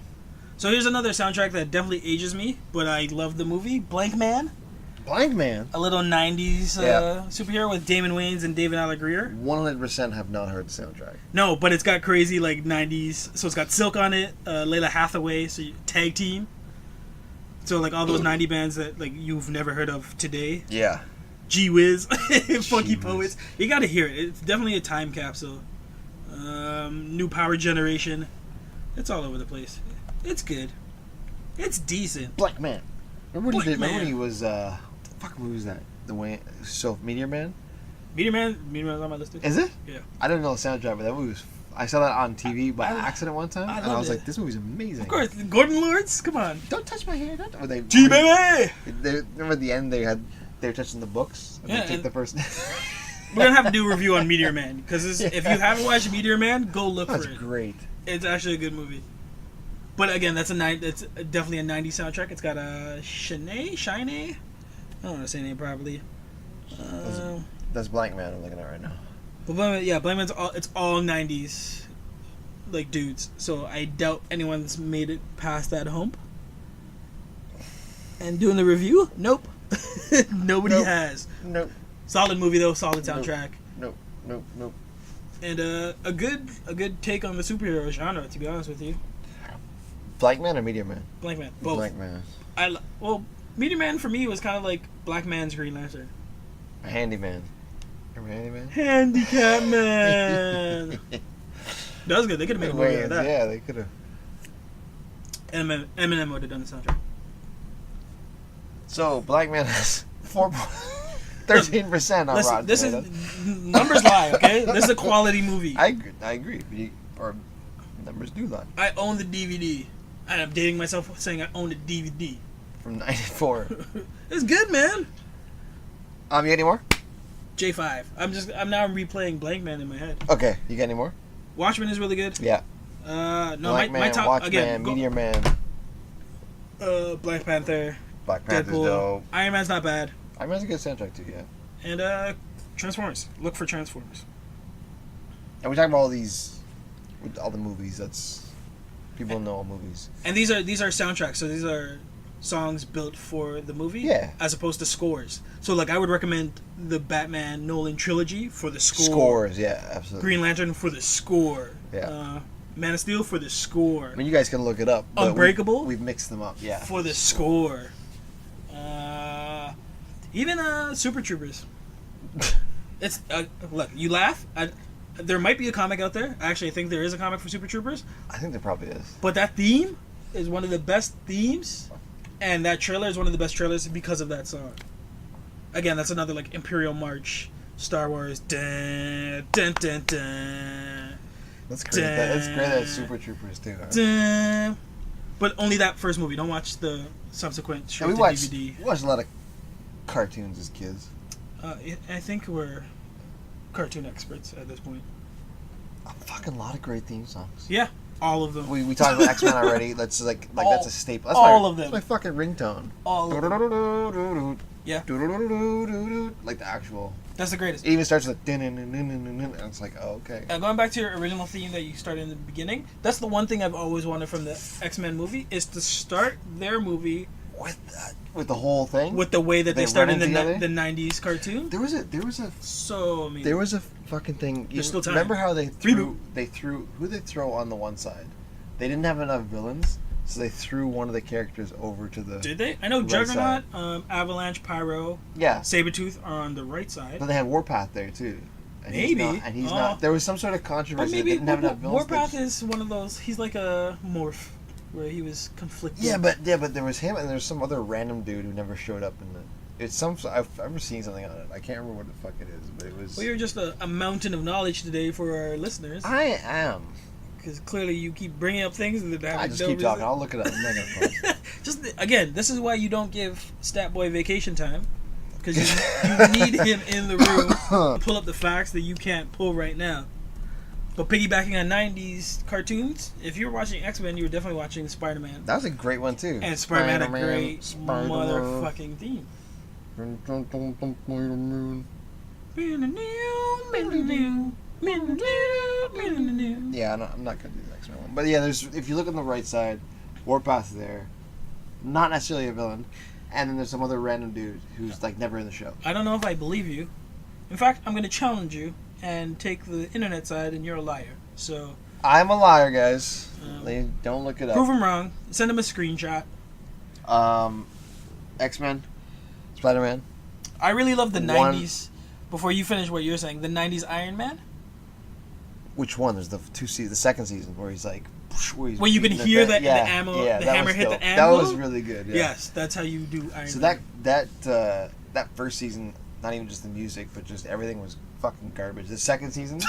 So here's another soundtrack that definitely ages me, but I love the movie Blank Man. Blank Man. A little 90s superhero with Damon Wayans and David Alan Grier. 100% have not heard the soundtrack. No, but it's got crazy like 90s. So it's got Silk on it, Layla Hathaway, so tag team. So like all those 90 bands that like you've never heard of today. Yeah. Gee Whiz, Funky Poets. You gotta hear it. It's definitely a time capsule. New Power Generation. It's all over the place. It's good. It's decent. Black Man. Remember when Black he Man. was what the fuck movie was that? The way Meteor Man? Meteor Man's on my list too. Is it? Yeah. I didn't know the soundtrack, but that movie was. I saw that on TV by accident one time, and I was loved it. like, "This movie's amazing." Of course, Gordon Lords. Come on. Don't touch my hair. Don't. They, G baby. Remember at the end they were touching the books. And Yeah, they take and- the person. We're gonna have to do a review on Meteor Man because if you haven't watched Meteor Man, go look That's for it. great. It's actually a good movie. But again, that's definitely a 90s soundtrack. It's got a Shine. I don't know how to say the name properly. That's Blank Man I'm looking at right now. But Blank Man's it's all 90s like dudes. So I doubt anyone's made it past that hump. And doing the review? Nope. Nobody has. Nope. Solid movie though, solid soundtrack. Nope. And a good take on the superhero genre, to be honest with you. Blank Man or Meteor Man? Blank Man, both. Blank Man. Meteor Man for me was kind of like Black Man's Green Lantern. A Handyman. Remember Handyman? Handicap Man. That was good. They could have made a movie out of that. Yeah, they could have. Eminem would have done the soundtrack. So Black Man has 13% on Rotten This Tomatoes. is numbers lie, okay? This is a quality movie. I agree. Or numbers do lie. I own the DVD. And I'm dating myself saying I own the DVD. From 94. It's good, man. You got any more? J5. I'm now replaying Blank Man in my head. Okay, you got any more? Watchmen is really good. Yeah. No, Black my Man, top Watchman, again. Meteor Man, Black Panther, Black Panther's Deadpool, dope. Iron Man's not bad, Iron Man's a good soundtrack too, yeah. and Transformers. Look for Transformers. And we talking about all these, with all the movies. That's people know all movies. And these are soundtracks, so these are songs built for the movie, Yeah. as opposed to scores. So like I would recommend the Batman Nolan trilogy for the score. Scores, yeah, absolutely. Green Lantern for the score. Yeah. Man of Steel for the score. I mean, you guys can look it up. but Unbreakable? We've mixed them up, yeah. For the score. Even Super Troopers. It's look, you laugh. There might be a comic out there. Actually, I think there is a comic for Super Troopers. I think there probably is. But that theme is one of the best themes, and that trailer is one of the best trailers because of that song. Again, that's another like Imperial March, Star Wars. Dun, dun, dun, dun, That's great. That's great. That's Super Troopers too. Huh? dun. But only that first movie. Don't watch the subsequent straight And to DVD. we watched a lot of cartoons as kids. I think we're cartoon experts at this point. A fucking lot of great theme songs. Yeah, all of them. We talked about X-Men already. That's like that's a staple. That's all of them. That's my fucking ringtone. All of them. Yeah. Like the actual. That's the greatest. It even starts with and it's like, oh, okay. Going back to your original theme that you started in the beginning, that's the one thing I've always wanted from the X-Men movie is to start their movie With the whole thing. with the way that they started running together? the 90s cartoon. There was a So amazing. There was a fucking thing. There's still time. Remember how they threw Reboot. who they throw on the one side? They didn't have enough villains, so they threw one of the characters over to the. Did they? I know right Juggernaut, Avalanche, Pyro, Yeah. Sabretooth are on the right side. But they had Warpath there too. And Maybe. He's not. There was some sort of But controversy. maybe They didn't have enough villains. Warpath is one of those. He's like a morph, where he was conflicted. Yeah, but there was him, and there's some other random dude who never showed up in the. It's some. I've ever seen something on it. I can't remember what the fuck it is, but it was. Well, you're just a mountain of knowledge today for our listeners. I am. Because clearly you keep bringing up things that have I just no keep reason. talking. I'll look it up. I'm not gonna post. Just again, this is why you don't give Stat Boy vacation time. Because you need him in the room to pull up the facts that you can't pull right now. But piggybacking on 90s cartoons, if you were watching X-Men, you were definitely watching Spider-Man. That was a great one too. And Spider-Man had a great motherfucking theme. Yeah, I'm not gonna do the X-Men one. But yeah, if you look on the right side, Warpath's there. Not necessarily a villain. And then there's some other random dude who's like never in the show. I don't know if I believe you. In fact, I'm going to challenge you and take the internet side, and you're a liar. So I'm a liar, guys. Don't look it up. Prove him wrong. Send him a screenshot. X-Men, Spider-Man. I really love the 90s. Before you finish what you're saying, the 90s Iron Man. Which one? There's the the second season where he's like. Where you can hear the ammo, the hammer hit the anvil. That was really good. Yeah. Yes, that's how you do Iron Man. So that first season, not even just the music, but just everything was fucking garbage. The second season.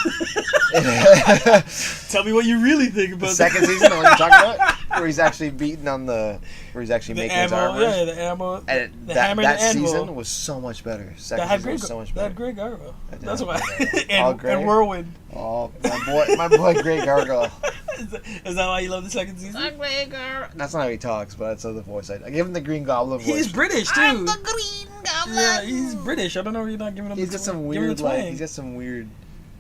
Tell me what you really think about the second season. The one you're talking about, where he's actually beating on where he's actually making his armor. Yeah, the ammo. And the hammer that and the season was so much better. Second season was so much better. That had Grey Gargoyle. That's why. and Whirlwind. Oh, my boy, Grey Gargoyle. Is that why you love the second season? That's not how he talks, but that's the voice. I give him the Green Goblin voice. He's British too. I'm the Green Goblin. Yeah, he's British. I don't know if you're not giving him. He's got some weird He's got some weird.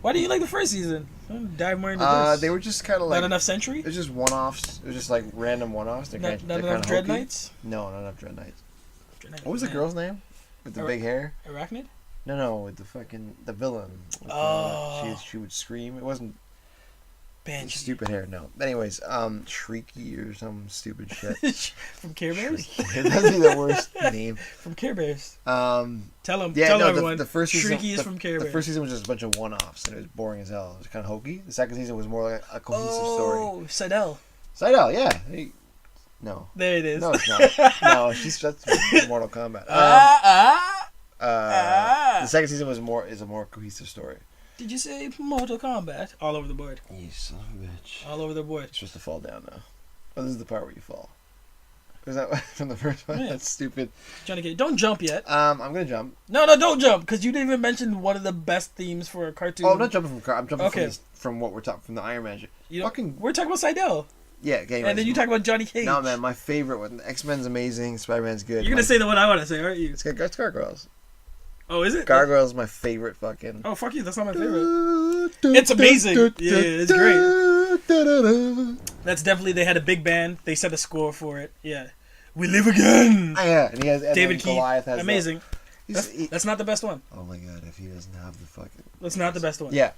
Why do you like the first season? Dive more into this. They were just kind of like not enough Century. It was just one-offs. It was just like random one-offs. Not enough Dread Knights. No, not enough Dread Knights. What was the girl's name with the big hair? Arachnid. No, with the villain. She would scream. It wasn't. Banshee. Stupid hair, no. Anyways, Shrieky or some stupid shit. From Care Bears? That'd be the worst name. From Care Bears. Tell them everyone. The first season, Shrieky is from Care Bears. The first season was just a bunch of one-offs, and it was boring as hell. It was kind of hokey. The second season was more like a cohesive story. Oh, Seidel, yeah. No. There it is. No, it's not. No, that's Mortal Kombat. The second season is a more cohesive story. Did you say Mortal Kombat? All over the board. You son of a bitch. All over the board. You're supposed to fall down now. Oh, this is the part where you fall. Was that from the first one? Yeah. That's stupid. Johnny, don't jump yet. I'm gonna jump. No, don't jump, because you didn't even mention one of the best themes for a cartoon. Oh, I'm not jumping from I'm jumping from what we're talking from the Iron Man shit. We're talking about Seidel. Yeah, okay. And then you talk about Johnny Cage. No, man, my favorite one. X-Men's amazing. Spider-Man's good. You're gonna say the one I want to say, aren't you? It's Gargoyles. Oh, is it? Gargoyles is my favorite fucking. Oh, fuck you. That's not my favorite. It's amazing. Yeah, it's great. That's definitely, they had a big band. They set a score for it. Yeah. We live again. Yeah, and he has David Keith. Goliath has amazing. That's not the best one. Oh my god, if he doesn't have the fucking. That's not the best one. Yeah.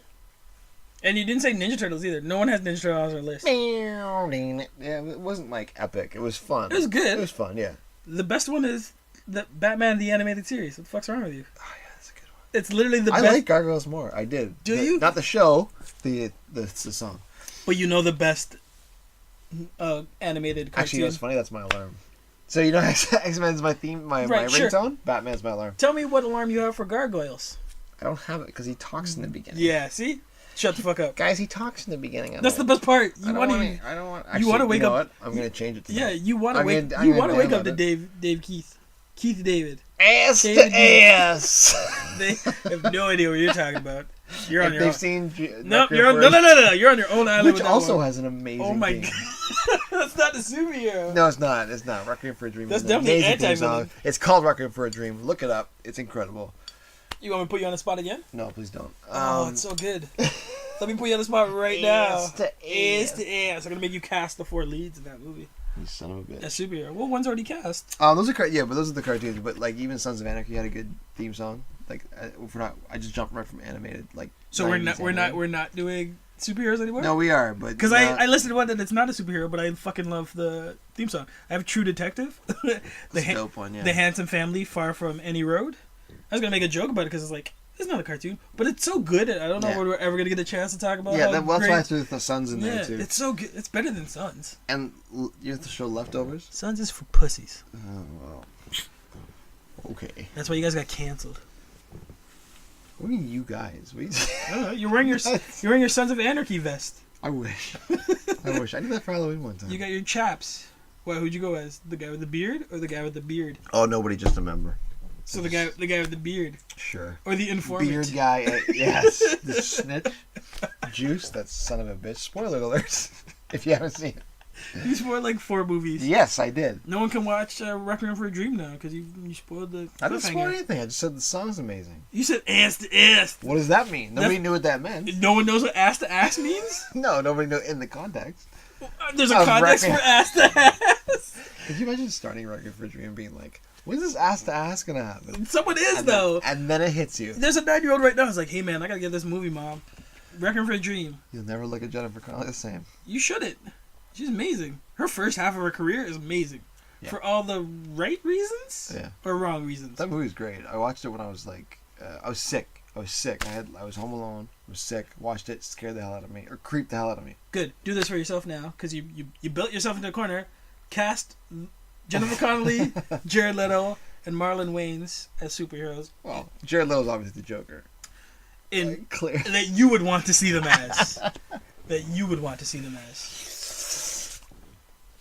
And you didn't say Ninja Turtles either. No one has Ninja Turtles on their list. Yeah, it wasn't like epic. It was fun. It was good. It was fun, yeah. The best one is the Batman the Animated Series. What the fuck's wrong with you? Oh yeah, that's a good one. It's literally the best. I like Gargoyles more. I did. Do you? Not the show, the song. But you know the best animated cartoon. Actually, you know what's funny? That's my alarm. So you know X-Men's my theme, my ringtone? Sure. Batman's my alarm. Tell me what alarm you have for Gargoyles. I don't have it because he talks in the beginning. Yeah, see? Shut the fuck up. Guys, he talks in the beginning. That's the best part. I don't want to. You want to wake up. What? I'm going to change it to yeah, you want to wake You want to wake up to Dave Keith. Keith David. Ass to ass. They have no idea what you're talking about. You're on your own. They've seen... No. You're on your own island. Which also has an amazing Oh my god. That's not a superhero. No, it's not. It's not. Requiem for a Dream. That's definitely anti-villain. It's called Requiem for a Dream. Look it up. It's incredible. You want me to put you on the spot again? No, please don't. Oh, it's so good. Let me put you on the spot right now. Ass to ass. I'm gonna make you cast the 4 leads in that movie. You son of a bitch. A superhero. Well, one's already cast. Those are the cartoons. But like even Sons of Anarchy had a good theme song. Like I just jumped right from animated. Like so we're not doing superheroes anymore. No, we are. But because I listed one that it's not a superhero, but I fucking love the theme song. I have True Detective. Dope one. Yeah. The Handsome Family, Far From Any Road. I was gonna make a joke about it because it's like. It's not a cartoon, but it's so good. I don't know when we're ever gonna get a chance to talk about. Yeah, that's why I threw the Sons in there too. It's so good. It's better than Sons. And you have to show Leftovers. Sons is for pussies. Oh well. Okay. That's why you guys got canceled. What do you mean, you guys? I don't know. You're wearing your Sons of Anarchy vest. I wish. I wish. I did that for Halloween one time. You got your chaps. Well, who'd you go as? The guy with the beard or the guy with the beard? Oh, nobody, just a member. So the guy with the beard. Sure. Or the informant. Beard guy. Yes. The snitch. Juice. That son of a bitch. Spoiler alert. If you haven't seen it. You spoiled like 4 movies. Yes, I did. No one can watch Requiem for a Dream now because you spoiled the. I didn't spoil anything. I just said the song's amazing. You said ass to ass. What does that mean? Nobody knew what that meant. No one knows what ass to ass means? No, nobody knew in the context. There's a context for ass to ass. Could you imagine starting Requiem for a Dream and being like, when's this ass to ass gonna happen? Someone is, though. And then it hits you. There's a 9-year-old right now who's like, hey man, I gotta get this movie, Mom. Requiem for a Dream. You'll never look at Jennifer Connelly the same. You shouldn't. She's amazing. Her first half of her career is amazing. Yeah. For all the right reasons? Yeah. Or wrong reasons? That movie's great. I watched it when I was like, I was sick. I was home alone. I was sick. Watched it. Scared the hell out of me. Or creeped the hell out of me. Good. Do this for yourself now. Because you built yourself into a corner. Cast Jennifer Connelly, Jared Leto, and Marlon Wayans as superheroes. Well, Jared Leto's obviously the Joker. Clear. That you would want to see them as. That you would want to see them as.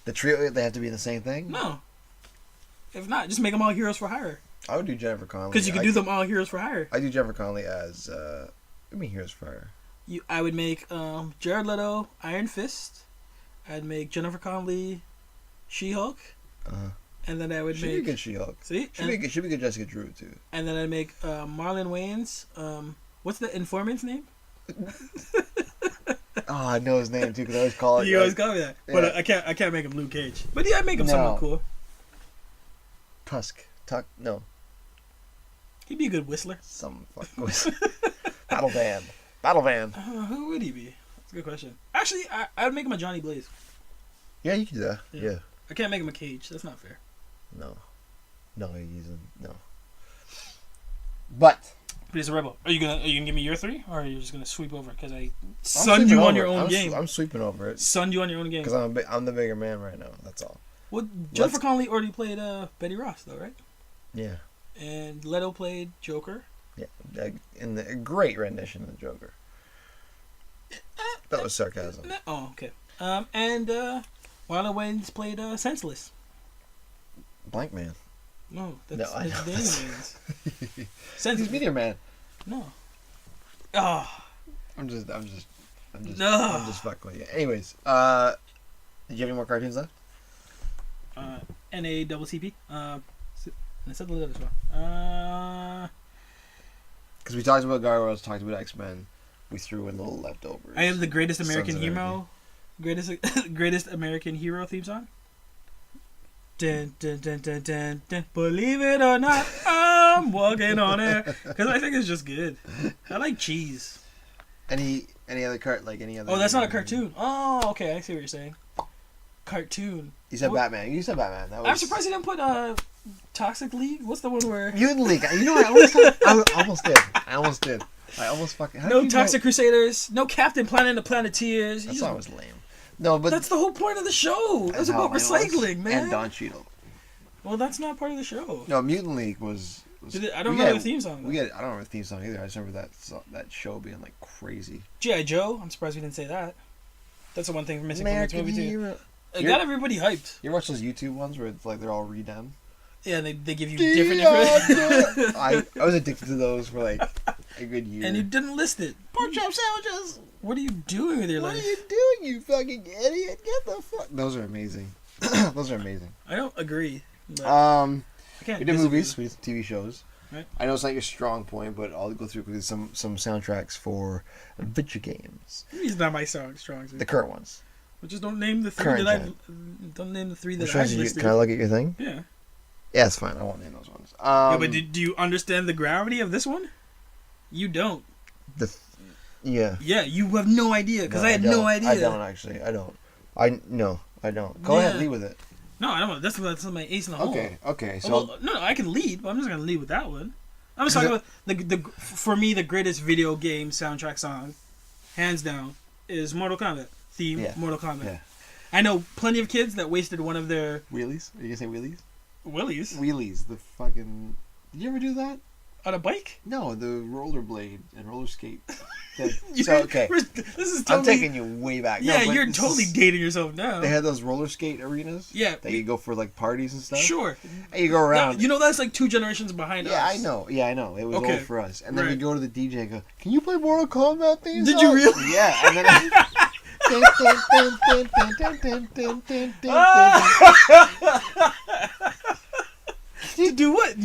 The trio, they have to be the same thing? No. If not, just make them all heroes for hire. I would do Jennifer Connelly. Because you can do them all heroes for hire. I do Jennifer Connelly as, heroes for hire. I would make Jared Leto Iron Fist. I'd make Jennifer Connelly She-Hulk. And then I would make... She'd be good She-Hulk. See? She'd be good Jessica Drew, too. And then I'd make Marlon Wayans. What's the informant's name? Oh, I know his name too because I always call it. You always call me that, yeah. But I can't make him Luke Cage. But yeah, I make him somewhat cool. No. He'd be a good whistler. Some fucking whistler. Battle band. Who would he be? That's a good question. Actually, I would make him a Johnny Blaze. Yeah, you could do that. Yeah. I can't make him a Cage. That's not fair. No, no. But he's a rebel. Are you gonna give me your 3, or are you just gonna sweep over? Because I sunned you on your own game. I'm sweeping over it. Sunned you on your own game. Because I'm the bigger man right now. That's all. Well, Jennifer Connelly already played Betty Ross, though, right? Yeah. And Leto played Joker. Yeah, in the great rendition of the Joker. That was sarcasm. Oh, okay. And Marlon Wayans played Senseless. Blank Man. No, that's Damien's. He's Meteor Man. No. Oh. I'm just fucking with you. Anyways, do you have any more cartoons left? NAACP. I said the letter as well. Because we talked about Gargoyles, talked about X-Men. We threw in little leftovers. I have the Greatest American Hero. Greatest American Hero theme song. Dun, dun, dun, dun, dun, dun. Believe it or not, I'm walking on air. Because I think it's just good. I like cheese. Any other any other? Oh, that's not a cartoon. Oh, okay. I see what you're saying. Cartoon. You said Batman. You said Batman. That was... I'm surprised you didn't put Toxic League. What's the one where? Mutant League. You know what? I almost did. I almost fucking. No Toxic Crusaders. No Captain Planet and the Planeteers. That song was lame. No, but that's the whole point of the show. It was about recycling, man. And Don Cheadle. Well, that's not part of the show. No, Mutant League was I don't remember the theme song. I don't remember the theme song either. I just remember that show being like crazy. G.I. Joe. I'm surprised we didn't say that. That's the one thing missing from this movie too. It got everybody hyped. You ever watch those YouTube ones where it's like they're all redone? Yeah, and they give you different information. I was addicted to those for like a good year. And you didn't list it. Pork chop sandwiches. What are you doing with your life? What are you doing, you fucking idiot? Get the fuck. Those are amazing. Those are amazing. I don't agree. We did movies, we did TV shows. Right. I know it's not your strong point, but I'll go through quickly some soundtracks for vidja games. It's not my strong suit. The current ones. But just don't name the 3 that I don't name the 3 that I listed. Can I look at your thing? Yeah. Yeah, it's fine. I won't name those ones. Yeah, but do you understand the gravity of this one? You don't. Yeah. Yeah, you have no idea because I had no idea. I don't actually. I don't. I don't. Go ahead, lead with it. No, I don't. That's my ace in the hole. Okay. So no, I can lead, but I'm just gonna lead with that one. I'm just talking about for me the greatest video game soundtrack song, hands down, is Mortal Kombat theme. Yeah. Mortal Kombat. Yeah. I know plenty of kids that wasted one of their wheelies. Are you gonna say wheelies? Willies. Wheelies. The fucking. Did you ever do that? On a bike? No, the rollerblade and roller skate. This is totally, I'm taking you way back. Yeah, no, you're totally dating yourself now. They had those roller skate arenas. Yeah. That you go for like parties and stuff. Sure. And you go around. You know that's like 2 generations behind us. Yeah, I know. It was old for us. And then Right. we go to the DJ and go, "Can you play Mortal Kombat theme Did song?" you really? Yeah. And then You do what?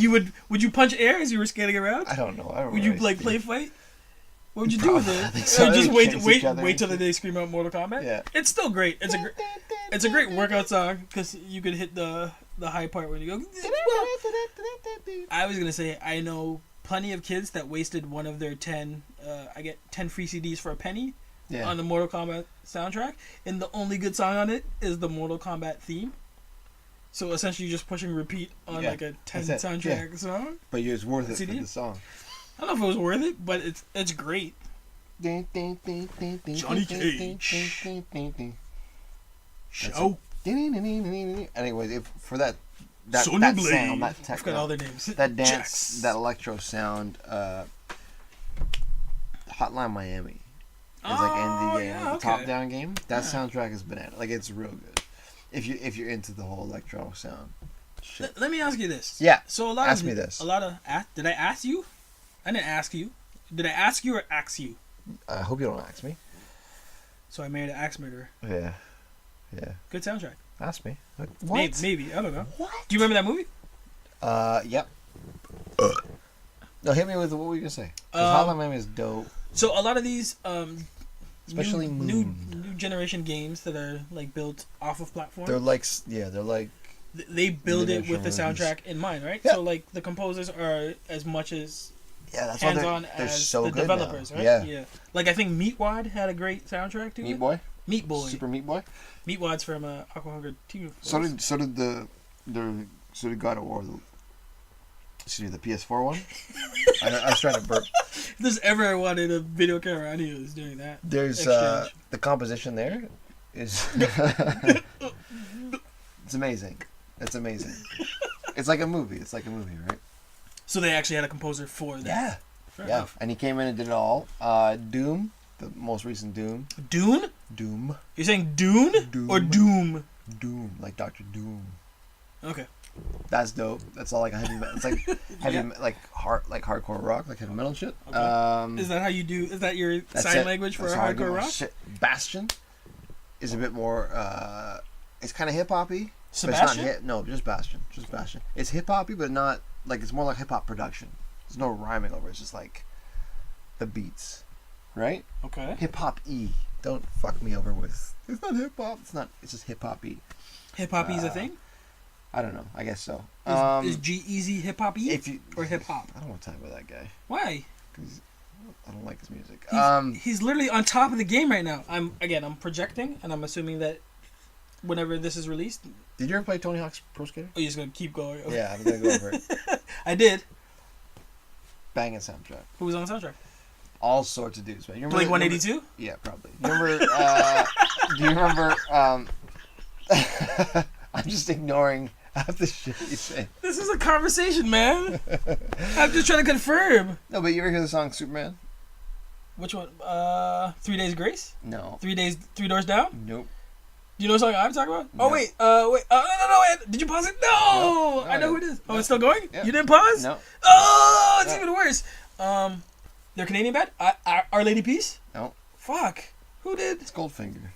Would you punch air as you were skating around? I don't know. Would you like play fight? What would you do with it? I think so. Or just Chase each wait other till and they scream out Mortal Kombat? Yeah. It's still great. It's a great workout song because you could hit the high part when you go. I was gonna say I know plenty of kids that wasted one of their 10. I get 10 free CDs for a penny. Yeah. On the Mortal Kombat soundtrack, and the only good song on it is the Mortal Kombat theme. So essentially, you're just pushing repeat on like a 10 soundtrack song. But it was worth it CD? for the song. I don't know if it was worth it, but it's great. Johnny Cage. Show. Anyways, for that Sonya Blade. sound, that I techno, forgot all their names. that dance, Jax. that electro sound, Hotline Miami is like in the top-down game. That soundtrack is banana. Like it's real good. If you're into the whole electro sound. Shit. Let me ask you this. Yeah. So Ask me this. Did I ask you? I didn't ask you. Did I ask you or ask you? I hope you don't ask me. So I married an axe murderer. Yeah. Good soundtrack. Ask me. What? Maybe. I don't know. What? Do you remember that movie? Yep. No, hit me with what were you gonna say? 'Cause Hotline Miami is dope. So a lot of these Especially new generation games that are like built off of platform. They're like They build it with the Miniature soundtrack in mind, right? Yeah. So like the composers are as much as that's why hands-on they're as so the good developers, now. right? Yeah. Like I think Meatwad had a great soundtrack to Meat it. Boy. Meat Boy. Super Meat Boy. Meatwad's from Aqua Hunger Team. So did God of War. The PS4 one. I was trying to burp. If there's ever wanted a video camera on you, it's doing that. There's Exchange. the composition there is it's amazing. It's amazing. It's like a movie. Right? So they actually had a composer for that. Yeah. Fair enough. And he came in and did it all. Doom, the most recent Doom. Dune? Doom. You're saying Dune? Or Doom? Doom, like Dr. Doom. Okay. That's dope. That's all like a heavy metal. It's like heavy, like hardcore rock, like heavy metal and shit. Okay. Is that how you do? Is that your sign language for hardcore rock? Shit. Bastion is a bit more. It's kind of hip hoppy. Sebastian? Just Bastion. It's hip hoppy, but not like it's more like hip hop production. There's no rhyming over it. It's just like the beats, right? Okay. Hip hop y. Don't fuck me over with. It's not hip hop. It's not. It's just hip hoppy. Hip hoppy is a thing. I don't know. I guess so. Is G-Eazy hip hoppy or hip hop? I don't want to talk about that guy. Why? Because I don't like his music. He's literally on top of the game right now. I'm projecting, and I'm assuming that whenever this is released. Did you ever play Tony Hawk's Pro Skater? Oh, you're just gonna keep going. Okay. Yeah, I'm gonna go over it. I did. Banging soundtrack. Who was on the soundtrack? All sorts of dudes, man. You Blink 182? Yeah, probably. You remember? Do you remember? I'm just ignoring half the shit you say. This is a conversation, man. I'm just trying to confirm. No, but you ever hear the song Superman? Which one? 3 Days Grace? No. 3 Doors Down? Nope. Do you know what song I'm talking about? No. Oh, wait. No. Did you pause it? No. I know who it is. Oh, it's still going? Yeah. You didn't pause? No. Oh, it's even worse. They're Canadian band? Our Lady Peace? No. Fuck. Who did? It's Goldfinger.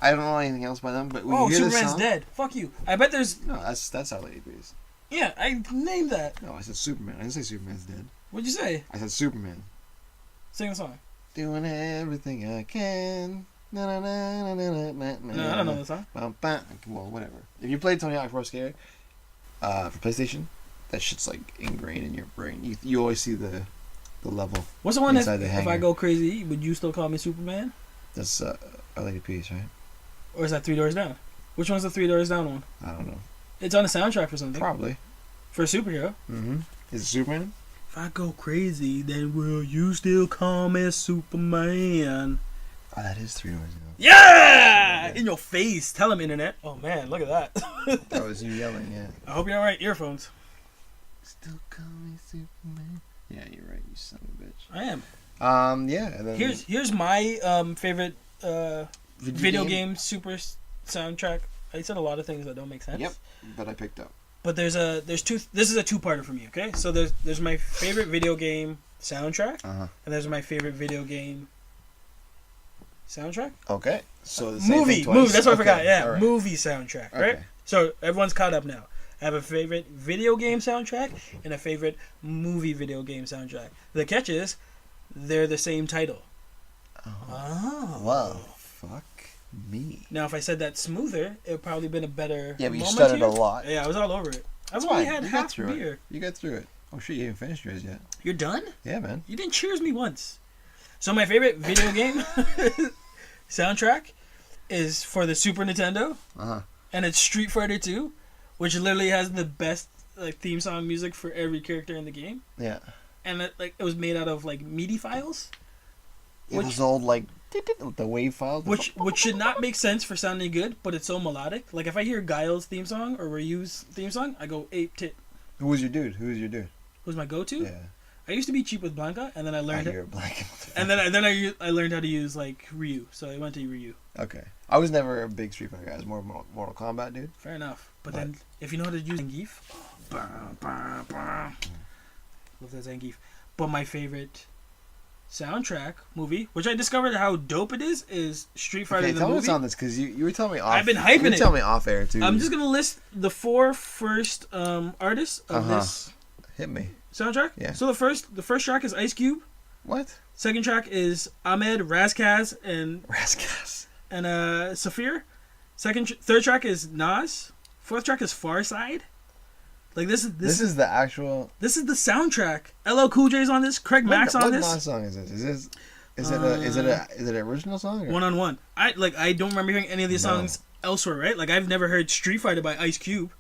I don't know anything else by them, but when you hear Superman's this song, dead. Fuck you. I bet there's... No, that's Our Lady Peace. Yeah, I named that. No, I said Superman. I didn't say Superman's dead. What'd you say? I said Superman. Sing the song. Doing everything I can. Na, na, na, na, na, na, na, No, I don't know the song. Well, whatever. If you played Tony Hawk Pro Skater for PlayStation, that shit's like ingrained in your brain. You always see the level. What's the one that inside the if hangar. I go crazy, would you still call me Superman? That's Our Lady Peace, right? Or is that 3 Doors Down? Which one's the 3 Doors Down one? I don't know. It's on the soundtrack for something. Probably. For a superhero. Mm-hmm. Is it Superman? If I go crazy, then will you still call me Superman? Oh, that is 3 Doors Down. Yeah! In your face. Tell him, internet. Oh, man, look at that. That was you yelling, yeah. I hope you're alright. Earphones. Still call me Superman. Yeah, you're right. You son of a bitch. I am. Yeah. And then Here's my favorite video game super soundtrack. I said a lot of things that don't make sense. Yep, but I picked up. But there's two. This is a two-parter for me. Okay, so there's my favorite video game soundtrack, and there's my favorite video game soundtrack. Okay, so the movie. That's what I forgot. Yeah, right. Movie soundtrack. Right. Okay. So everyone's caught up now. I have a favorite video game soundtrack and a favorite movie video game soundtrack. The catch is, they're the same title. Oh. Well, fuck me. Now, if I said that smoother, it would probably been a better. Yeah, but you moment stuttered here. a lot. Yeah, I was all over it. I've only had half beer. You got through it. Oh shit, you haven't finished yours yet. You're done? Yeah, man. You didn't cheers me once. So my favorite video game soundtrack is for the Super Nintendo, and it's Street Fighter 2, which literally has the best like theme song music for every character in the game. Yeah. And it was made out of like MIDI files. It was all like the wave files. Which should not make sense for sounding good, but it's so melodic. Like if I hear Guile's theme song or Ryu's theme song, I go ape tit. Who was your dude? Who's my go-to? Yeah. I used to be cheap with Blanca, and then I learned. And then I learned how to use like Ryu, so I went to Ryu. Okay. I was never a big Street Fighter guy. I was more Mortal Kombat dude. Fair enough. But then if you know how to use Zangief, love that Zangief. But my favorite soundtrack movie, which I discovered how dope it is Street Fighter the movie. Tell us on this because you were telling me off. I've been hyping it. You tell me off air too. I'm just gonna list the 4 first artists of this. Hit me. Soundtrack. Yeah. So the first track is Ice Cube. What? Second track is Ahmed, Razkaz, and Saphir. Third track is Nas. Fourth track is Farside. Like this is the actual. This is the soundtrack. LL Cool J's on this. Craig Mack's on this. What Nas song is this? Is it an original song? Or? One on One. I don't remember hearing any of these songs elsewhere. Right? Like I've never heard Street Fighter by Ice Cube.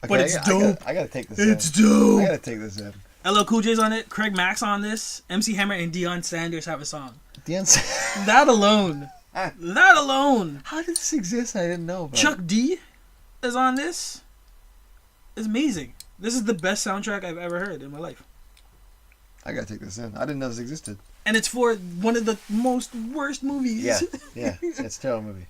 Okay, but it's dope. I gotta take this. It's dope. I gotta take this in. LL Cool J's on it. Craig Mack's on this. MC Hammer and Deion Sanders have a song. That alone. That alone. How did this exist? I didn't know. Chuck D is on this. It's amazing. This is the best soundtrack I've ever heard in my life. I gotta take this in. I didn't know this existed. And it's for one of the most worst movies. Yeah. It's a terrible movie.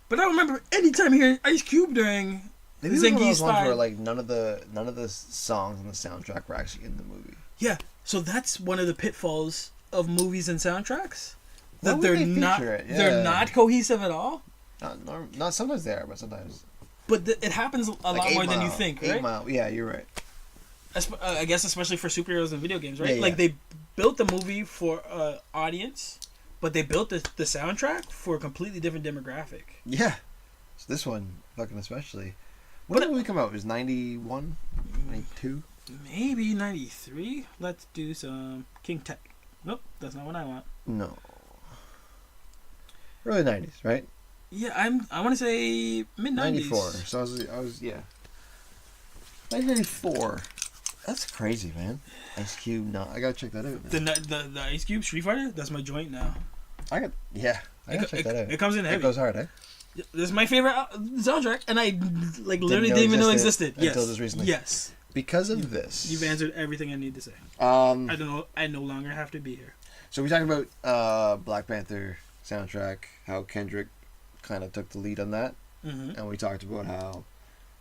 But I remember any time hearing Ice Cube during Zangief's ones where like none of the songs on the soundtrack were actually in the movie. Yeah. So that's one of the pitfalls of movies and soundtracks. That they're not cohesive at all. Not sometimes they are, but sometimes. But it happens a lot more than you think, right? 8 Mile. Yeah, you're right. I guess especially for superheroes and video games, right? Yeah. Like they built the movie for audience, but they built the soundtrack for a completely different demographic. Yeah. So this one, fucking especially. When did the movie come out? It was 91? 92? Maybe 93? Let's do some King Tech. Nope, that's not what I want. No. Early 90s, right? Yeah, I want to say mid 90s. 94. So I was 1994. That's crazy, man. Ice Cube. No, I gotta check that out. The Ice Cube Street Fighter. That's my joint now. I gotta check that out. It comes in heavy. It goes hard, eh? This is my favorite soundtrack, and I literally didn't even know it existed. Until just recently. Yes. Because of this, you've answered everything I need to say. I don't know. I no longer have to be here. So we talked about Black Panther soundtrack, how Kendrick kind of took the lead on that, and we talked about how,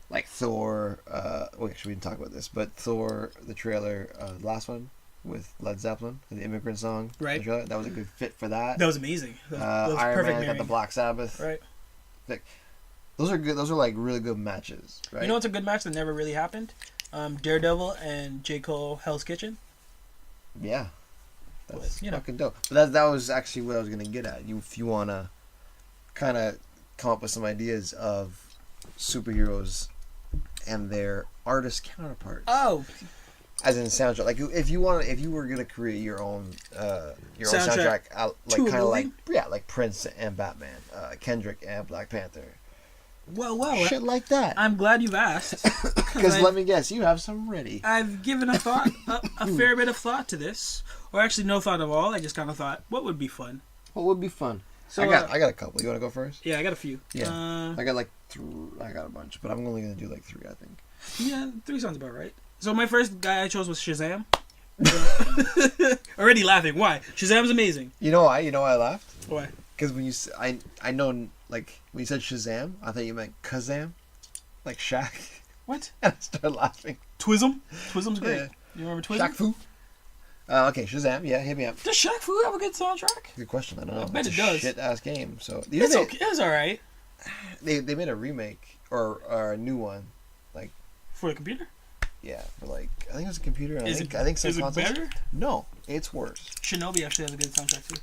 like Thor. Actually, we didn't talk about this, but Thor, the trailer, the last one with Led Zeppelin, the Immigrant Song. Right. That was a good fit for that. That was amazing. That was Iron perfect Man got the Black Sabbath. Right. Like, those are good. Those are like really good matches, right? You know what's a good match that never really happened? Daredevil and J. Cole, Hell's Kitchen. Yeah, that's fucking dope. But that was actually what I was gonna get at. If you wanna kind of come up with some ideas of superheroes and their artist counterparts. Oh, as in soundtrack. Like if you were gonna create your own soundtrack like kind of like Prince and Batman, Kendrick and Black Panther. Well, shit like that. I'm glad you've asked. Because let me guess, you have some ready. I've given a fair bit of thought to this, or actually no thought at all. I just kind of thought, what would be fun? What would be fun? So I got a couple. You want to go first? Yeah, I got a few. Yeah, I got like I got a bunch, but I'm only gonna do like 3, I think. Yeah, 3 sounds about right. So my first guy I chose was Shazam. Already laughing. Why? Shazam's amazing. You know why? You know why I laughed? Why? Because when you I know like when you said Shazam, I thought you meant Kazam, like Shaq. What? And I started laughing. Twism. Twism's great. Yeah. You remember Twism? Shaq Fu. Okay, Shazam. Yeah, hit me up. Does Shaq Fu have a good soundtrack? Good question. I don't know. I bet it's it a does. Shit ass game. So It's okay. It's all right. They made a remake or a new one, like For the computer? yeah, for like I think it was a computer. And I think some is it consoles. better? No, it's worse. Shinobi actually has a good soundtrack too.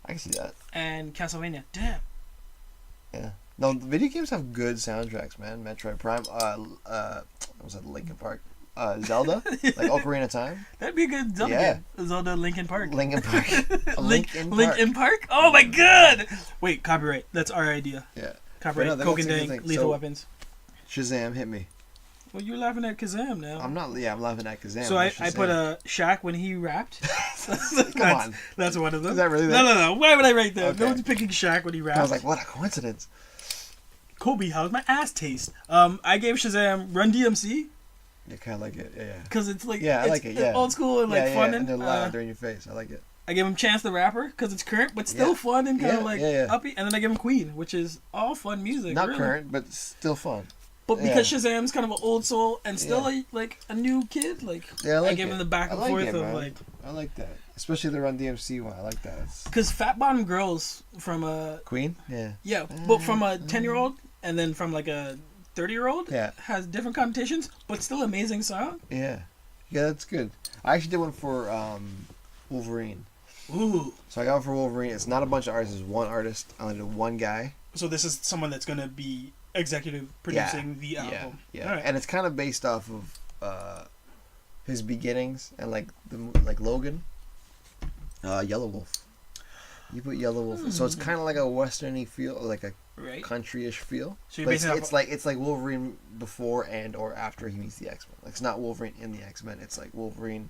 I can see that. And Castlevania. Damn. Yeah. No, the video games have good soundtracks, man. Metroid Prime. What was that? Linkin Park. Zelda, like Ocarina of Time. That'd be a good Zelda game. Zelda Linkin Park. Linkin Park. Linkin Park? Oh my god! Wait, copyright. That's our idea. Yeah. Copyright. No, Coke and that's a good Dang, thing. Lethal So- Weapons. Shazam hit me. Well, you're laughing at Kazam now. I'm not. Yeah, I'm laughing at Kazam. So I put a Shaq when he rapped. Come on. That's one of them. Is that really No. Why would I write that? Okay. No one's picking Shaq when he rapped. I was like, what a coincidence. Kobe, how's my ass taste? I gave Shazam Run DMC You kind of like it, yeah. because it's like Yeah, I like it, yeah. old school and like fun and they're loud and during your face. I like it. I gave him Chance the Rapper because it's current but still Yeah. fun and kind of like Yeah. uppy. And then I gave him Queen, which is all fun music. Not really. current, but still fun. But Yeah. because Shazam's kind of an old soul and still Yeah. like a new kid, like Yeah, I like gave it. him the back I and like forth it, of man. like. I like that. Especially the Run DMC one. I like that. It's Because Fat Bottom Girls from a Queen? Yeah. yeah, but from a 10-year-old and then from like a 30-year-old Yeah. has different connotations, but still amazing song. Yeah. Yeah, that's good. I actually did one for Wolverine. Ooh. So I got one for Wolverine. It's not a bunch of artists. It's one artist. I only did one guy. So this is someone that's gonna be executive producing the album. Yeah. All right. And it's kind of based off of his beginnings and like Logan. Yellow Wolf. You put Yellow Wolf. So it's kind of like a westerny feel, like a Right. country-ish feel. So you're But basing it off- it's like Wolverine before and or after he meets the X-Men. Like, it's not Wolverine in the X-Men. It's like Wolverine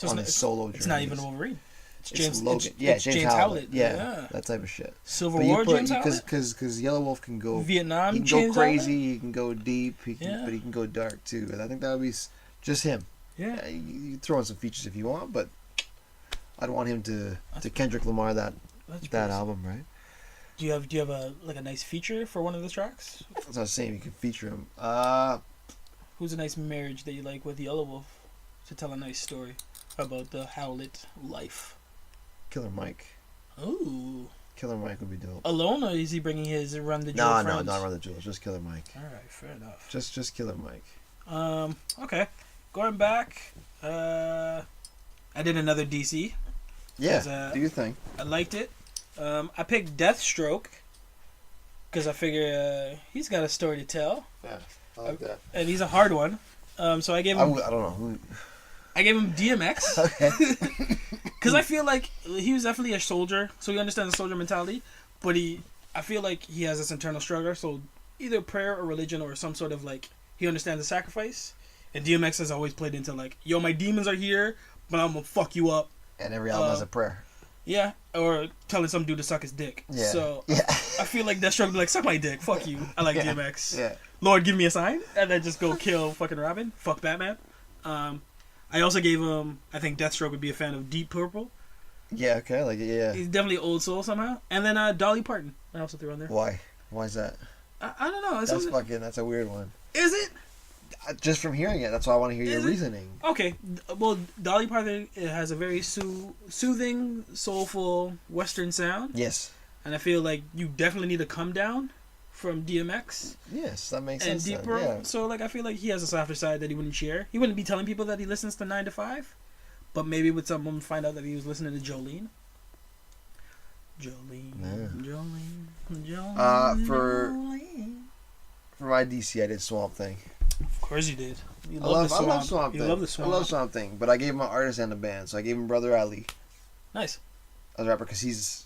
on his solo journey. It's not even Wolverine. It's James Logan. It's James Howlett. Yeah, that type of shit. Civil But War James Howlett. because Yellow Wolf can go Vietnam he can James go crazy. Howlett? He can go deep. But he can go dark too. And I think that would be just him. Yeah. You throw in some features if you want, but I'd want him to Kendrick Lamar that album, right? Do you have a nice feature for one of the tracks? That's what I was saying. You can feature him. Who's a nice marriage that you like with Yellow Wolf to tell a nice story about the Howlett life? Killer Mike. Ooh. Killer Mike would be dope. Alone, or is he bringing his Run the Jewel friends? No, not Run the Jewels. Just Killer Mike. All right, fair enough. Just Killer Mike. Okay. Going back, I did another DC. Yeah, do you think? I liked it. I picked Deathstroke because I figure he's got a story to tell. Yeah, I like that. And he's a hard one. So I gave him. I don't know who. I gave him DMX. Okay. Because I feel like he was definitely a soldier, so he understands the soldier mentality. But I feel like he has this internal struggle. So either prayer or religion or some sort of like he understands the sacrifice. And DMX has always played into like, yo, my demons are here, but I'm gonna fuck you up. And every album has a prayer. Yeah, or telling some dude to suck his dick. Yeah. So yeah. I feel like Deathstroke would be like, suck my dick, fuck you. I like Yeah. DMX. Yeah. Lord, give me a sign, and then just go kill fucking Robin. Fuck Batman. I also gave him. I think Deathstroke would be a fan of Deep Purple. Yeah. Okay. Like yeah. He's definitely old soul somehow. And then Dolly Parton. I also threw on there. Why? Why is that? I don't know. That's a weird one. Is it? Just from hearing it, that's why I want to hear your Is it? reasoning. Okay. Well, Dolly Parton has a very soothing, soulful Western sound. Yes. And I feel like you definitely need to come down from DMX. Yes, that makes And sense. Deep Purple. Yeah. So like I feel like he has a softer side that he wouldn't share. He wouldn't be telling people that he listens to 9 to 5, but maybe with someone find out that he was listening to Jolene. For my DC, I did Swamp Thing. Of course you did. You I love Swamp. Thing. You love the Swamp. I love Swamp Thing, but I gave him an artist and a band, so I gave him Brother Ali Nice. as a rapper because he's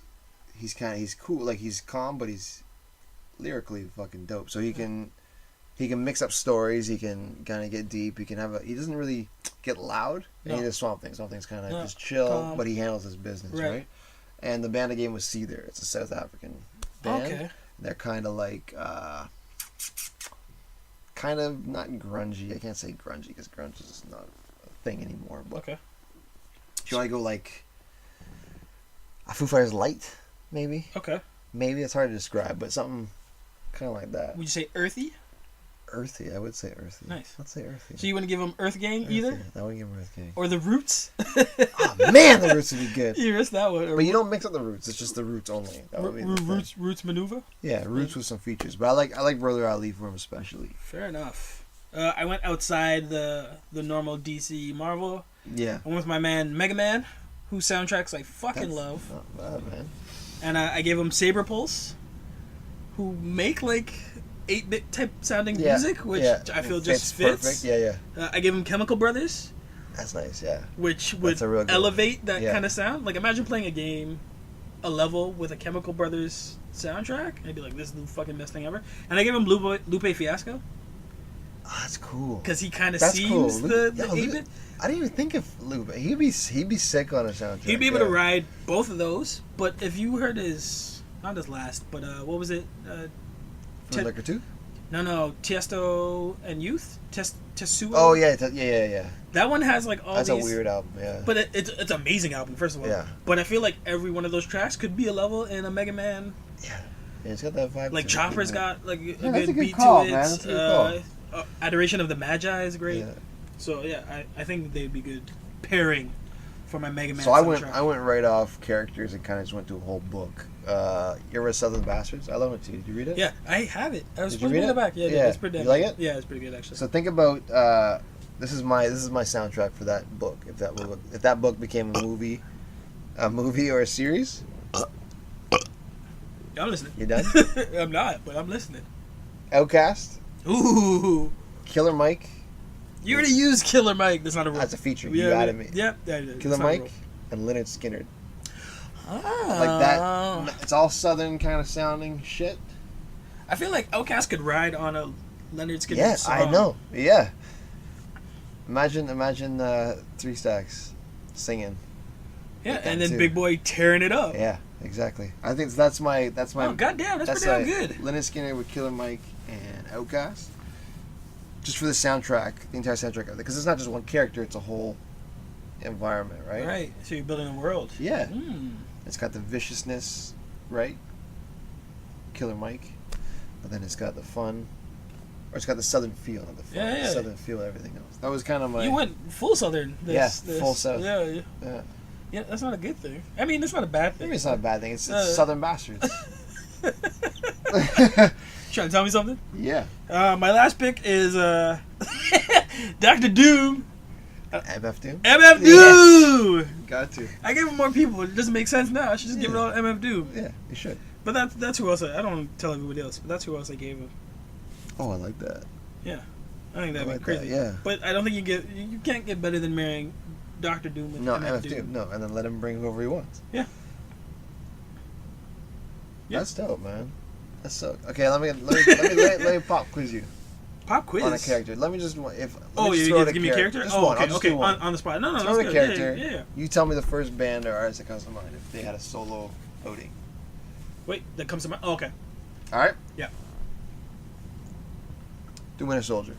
cool, like he's calm, but he's lyrically fucking dope. So he can mix up stories. He can kind of get deep. He doesn't really get loud. And he does Swamp Thing. Swamp Thing's kind of just chill, but he handles his business, right? And the band I gave him was See There. It's a South African band. Okay. They're kind of like kind of not grungy. I can't say grungy because grunge is not a thing anymore. But Okay. if you want to go like a Foo Fighters light, maybe. Okay. Maybe it's hard to describe, but something kind of like that. Would you say earthy? Earthy, I would say earthy. Nice. Let's say earthy. So you wouldn't give them Earth Gang either? I wouldn't give them Earth Gang. Or the Roots? Oh man, the Roots would be good. You missed that one. But you don't mix up the Roots. It's just the Roots only. That would be the thing. Roots Maneuver? Yeah, Roots with some features. But I like Brother Ali for him especially. Fair enough. I went outside the normal DC Marvel. Yeah. I went with my man Mega Man, whose soundtracks I fucking love. Not bad, man. And I gave him Saber Pulse, who make like 8-bit type sounding music, which I feel just fits. Perfect. Yeah, yeah. I gave him Chemical Brothers. That's nice, yeah. Which would elevate that kind of sound. Like, imagine playing a game, a level with a Chemical Brothers soundtrack. I'd be like, this is the fucking best thing ever. And I gave him Lupe Fiasco. Oh, that's cool. Because he kind of seems the 8-bit. I didn't even think of Lupe. He'd be sick on a soundtrack. He'd be able to ride both of those. But if you heard not his last, but what was it? Liquor 2? No, Tiesto and Youth? Tesuo? Oh, yeah. That one has like all That's these... a weird album, yeah. But it's an amazing album, first of all. Yeah. But I feel like every one of those tracks could be a level in a Mega Man. Yeah, it's got that vibe. Like Chopper's got like a good beat call, to it. Man. That's a good call. Adoration of the Magi is great. Yeah. So yeah, I think they'd be good pairing for my Mega Man. So soundtrack. I went right off characters and kind of just went to a whole book. You ever read Southern Bastards? I love it too. Did you read it? Yeah, I have it. I was Did supposed to you read read it back. Yeah, yeah. It's pretty. You like it? Yeah, it's pretty good actually. So think about this is my soundtrack for that book. If that book became a movie or a series. I'm listening. You done? I'm not, but I'm listening. Outcast. Ooh. Killer Mike. You already used Killer Mike. That's not a rule. That's a feature. You added me. Yeah. Killer Mike and Leonard Skinner. Oh. Like that. It's all Southern kind of sounding shit. I feel like Outkast could ride on a Leonard Skinner song. I know. Yeah. Imagine 3 Stacks singing. Yeah, and then Big Boy tearing it up. Yeah, exactly. I think that's my. Oh goddamn, that's pretty damn good. Leonard Skinner with Killer Mike and Outkast. Just for the soundtrack, the entire soundtrack of it, because it's not just one character; it's a whole environment, right? Right. So you're building a world. Yeah. It's got the viciousness, right? Killer Mike, but then it's got the fun, or it's got the Southern feel, not the fun. Yeah. Southern feel, everything else. That was kind of my. You went full Southern. Full South. Yeah. Yeah, that's not a good thing. I mean, it's not a bad thing. Maybe it's not a bad thing. It's Southern Bastards. Trying to tell me something? Yeah. My last pick is Dr. Doom. MF Doom? MF Doom! Yeah. Got to. I gave him more people. It doesn't make sense now. I should just give it all to MF Doom. Yeah, you should. But that's who else I don't want to tell everybody else, but that's who else I gave him. Oh, I like that. Yeah. I think that'd be crazy. That, yeah. But I don't think you can't get better than marrying Dr. Doom and MF Doom. No, and then let him bring whoever he wants. Yeah. That's dope, man. That's so. Okay, let me pop quiz you. Pop quiz on a character. Let me just you give me a character. Just one. one. Okay. On the spot. No, throw that's a good. character. Yeah. You tell me the first band or artist that comes to mind if they had a solo outing. Wait, that comes to mind. Oh, okay. All right. Yeah. The Winter Soldier.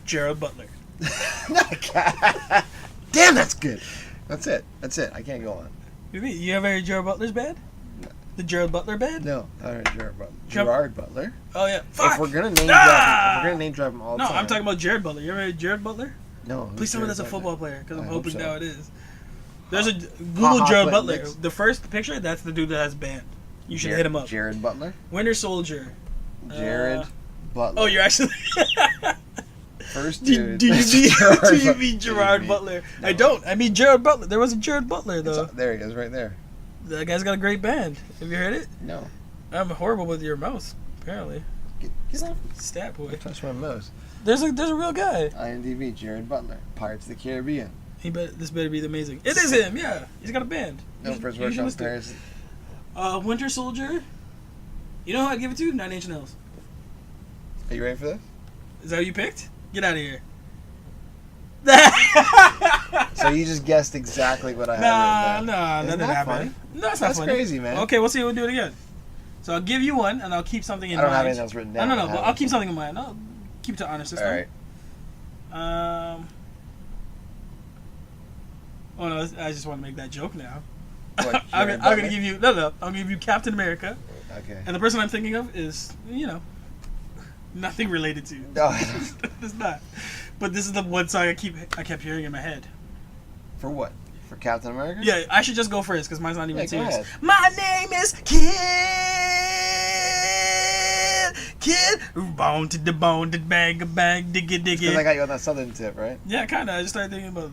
Gerald Butler. Damn, that's good. That's it. I can't go on. You ever heard Gerald Butler's band? No. The Gerald Butler band? No, I heard Gerard Butler. Oh yeah. Fuck. If we're gonna name drop him all the time. No, I'm talking about Jared Butler. You ever heard Jared Butler? No. Please tell me that's a football player, because I'm hoping now it is. There's a Google Jared Butler. The first picture, that's the dude that has band. You should hit him up. Jared Butler. Winter Soldier. Jared Butler. Oh, you're actually. First dude. Do you mean Gerard Butler? No. I don't. I mean Jared Butler. There was a Jared Butler though. There he is, right there. That guy's got a great band. Have you heard it? No. I'm horrible with your mouse. Apparently. Get off. Stat boy. Touch my mouse. There's a real guy. IMDb. Jared Butler. Pirates of the Caribbean. This better be amazing. It is him. Yeah. He's got a band. No, first work on Paris. Winter Soldier. You know who I'd give it to? 9 Inch Nails. Are you ready for this? Is that what you picked? Get out of here. So you just guessed exactly what I had. Nah, nothing happened. No, that's not funny. That's crazy, man. Okay, we'll see. We'll do it again. So I'll give you one, and I'll keep something in mind. I don't have anything else written down. No, but I'll keep something in mind. keep it to honor system. All right. Oh no, I just want to make that joke now. What, I'm gonna give you I'll give you Captain America. Okay. And the person I'm thinking of is nothing related to. No. It's not. But this is the one song I kept hearing in my head. For what? For Captain America? Yeah, I should just go first because mine's not even serious. Ahead. My name is Kid. Bone to the bone, to bang a bang, diggy diggy. Because I got you on that southern tip, right? Yeah, kind of. I just started thinking about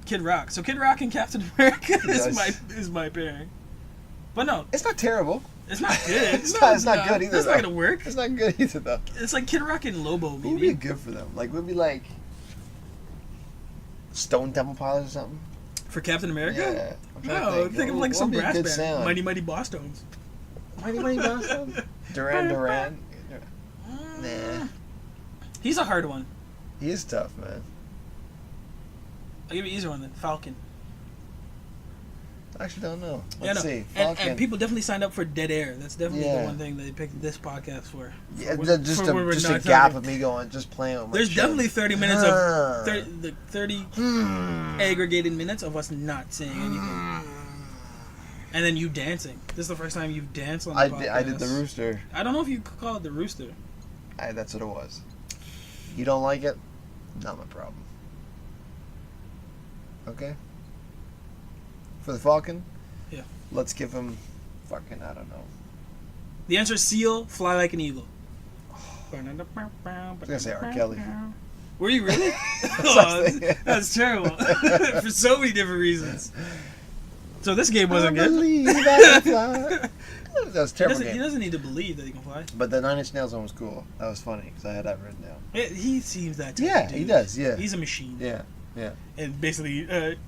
Kid Rock. So Kid Rock and Captain America is my pairing. But no, it's not terrible. It's not good. It's not good either. That's not gonna work. It's not good either, though. It's like Kid Rock and Lobo, maybe. Who would be good for them? Like, would be like Stone Temple Pilots or something? For Captain America? Yeah. No, think of like some brass band. Sound? Mighty Mighty Boss Tones. Mighty Mighty Boss Tones? Duran. Nah. He's a hard one. He is tough, man. I'll give you an easier one then. Falcon. I actually don't know. Let's see. And people definitely signed up for Dead Air. That's definitely the one thing they picked this podcast for. Yeah, just a gap of me going, just playing with my There's chin. definitely 30 minutes of 30 aggregated minutes of us not saying anything. And then you dancing. This is the first time you've danced on the podcast. I did the rooster. I don't know if you could call it the rooster. That's what it was. You don't like it? Not my problem. Okay? For the Falcon? Yeah. Let's give him fucking, I don't know. The answer is Seal, Fly Like an Eagle. I was going to say R. Kelly. Were you really? Oh, that's terrible. For so many different reasons. So this game wasn't good. That was a terrible He doesn't need to believe that he can fly. But the Nine Inch Nails one was cool. That was funny because I had that written down. He seems that type of dude. He does. Yeah, he's a machine. Yeah. And basically,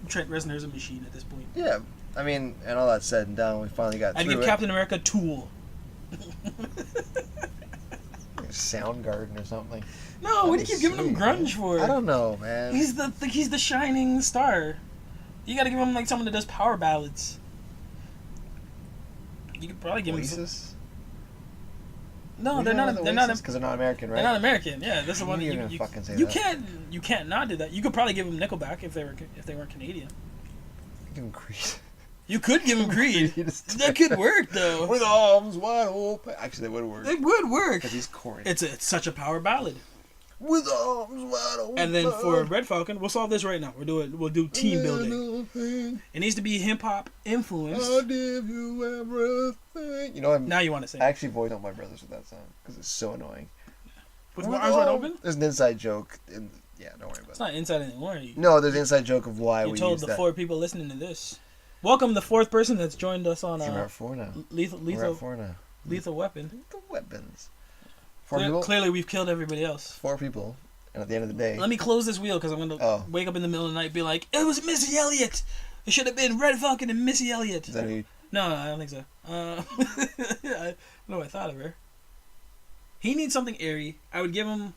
Trent Reznor's a machine at this point. Yeah, I mean, and all that said and done, we finally got I'd through give it. Captain America Tool. Soundgarden or something. No, what do you keep giving him grunge for? I don't know, man. He's the shining star. You gotta give him like someone that does power ballads. You could probably give him Oasis? No, they're not because they're not American, right? They're not American. Yeah, that's the one. You're gonna fucking say you that. You can't not do that. You could probably give him Nickelback if they weren't Canadian. Give him Creed. You could give him Creed. That could work though. With arms wide open. Actually, that would work. It would work because he's corny. It's such a power ballad. With arms wide open. And then for Red Falcon, we'll solve this right now. We'll do team building. It needs to be hip hop influenced. I'll give you everything. You know what? Now you want to say? I actually voiced out my brothers with that song because it's so annoying. With my arms wide open? There's an inside joke. Yeah, don't worry about it. It's not inside anymore. No, there's an inside joke of why we told use the that. 4 people listening to this. Welcome the 4th person that's joined us on We're at 4 now. Lethal now. Lethal Weapon. Lethal Weapons. 4 people? Clearly we've killed everybody else. 4 people. And at the end of the day... Let me close this wheel because I'm going to wake up in the middle of the night and be like, it was Missy Elliott! It should have been Red Falcon and Missy Elliott. Is that who you... No, I don't think so. I don't know what I thought of her. He needs something airy. I would give him...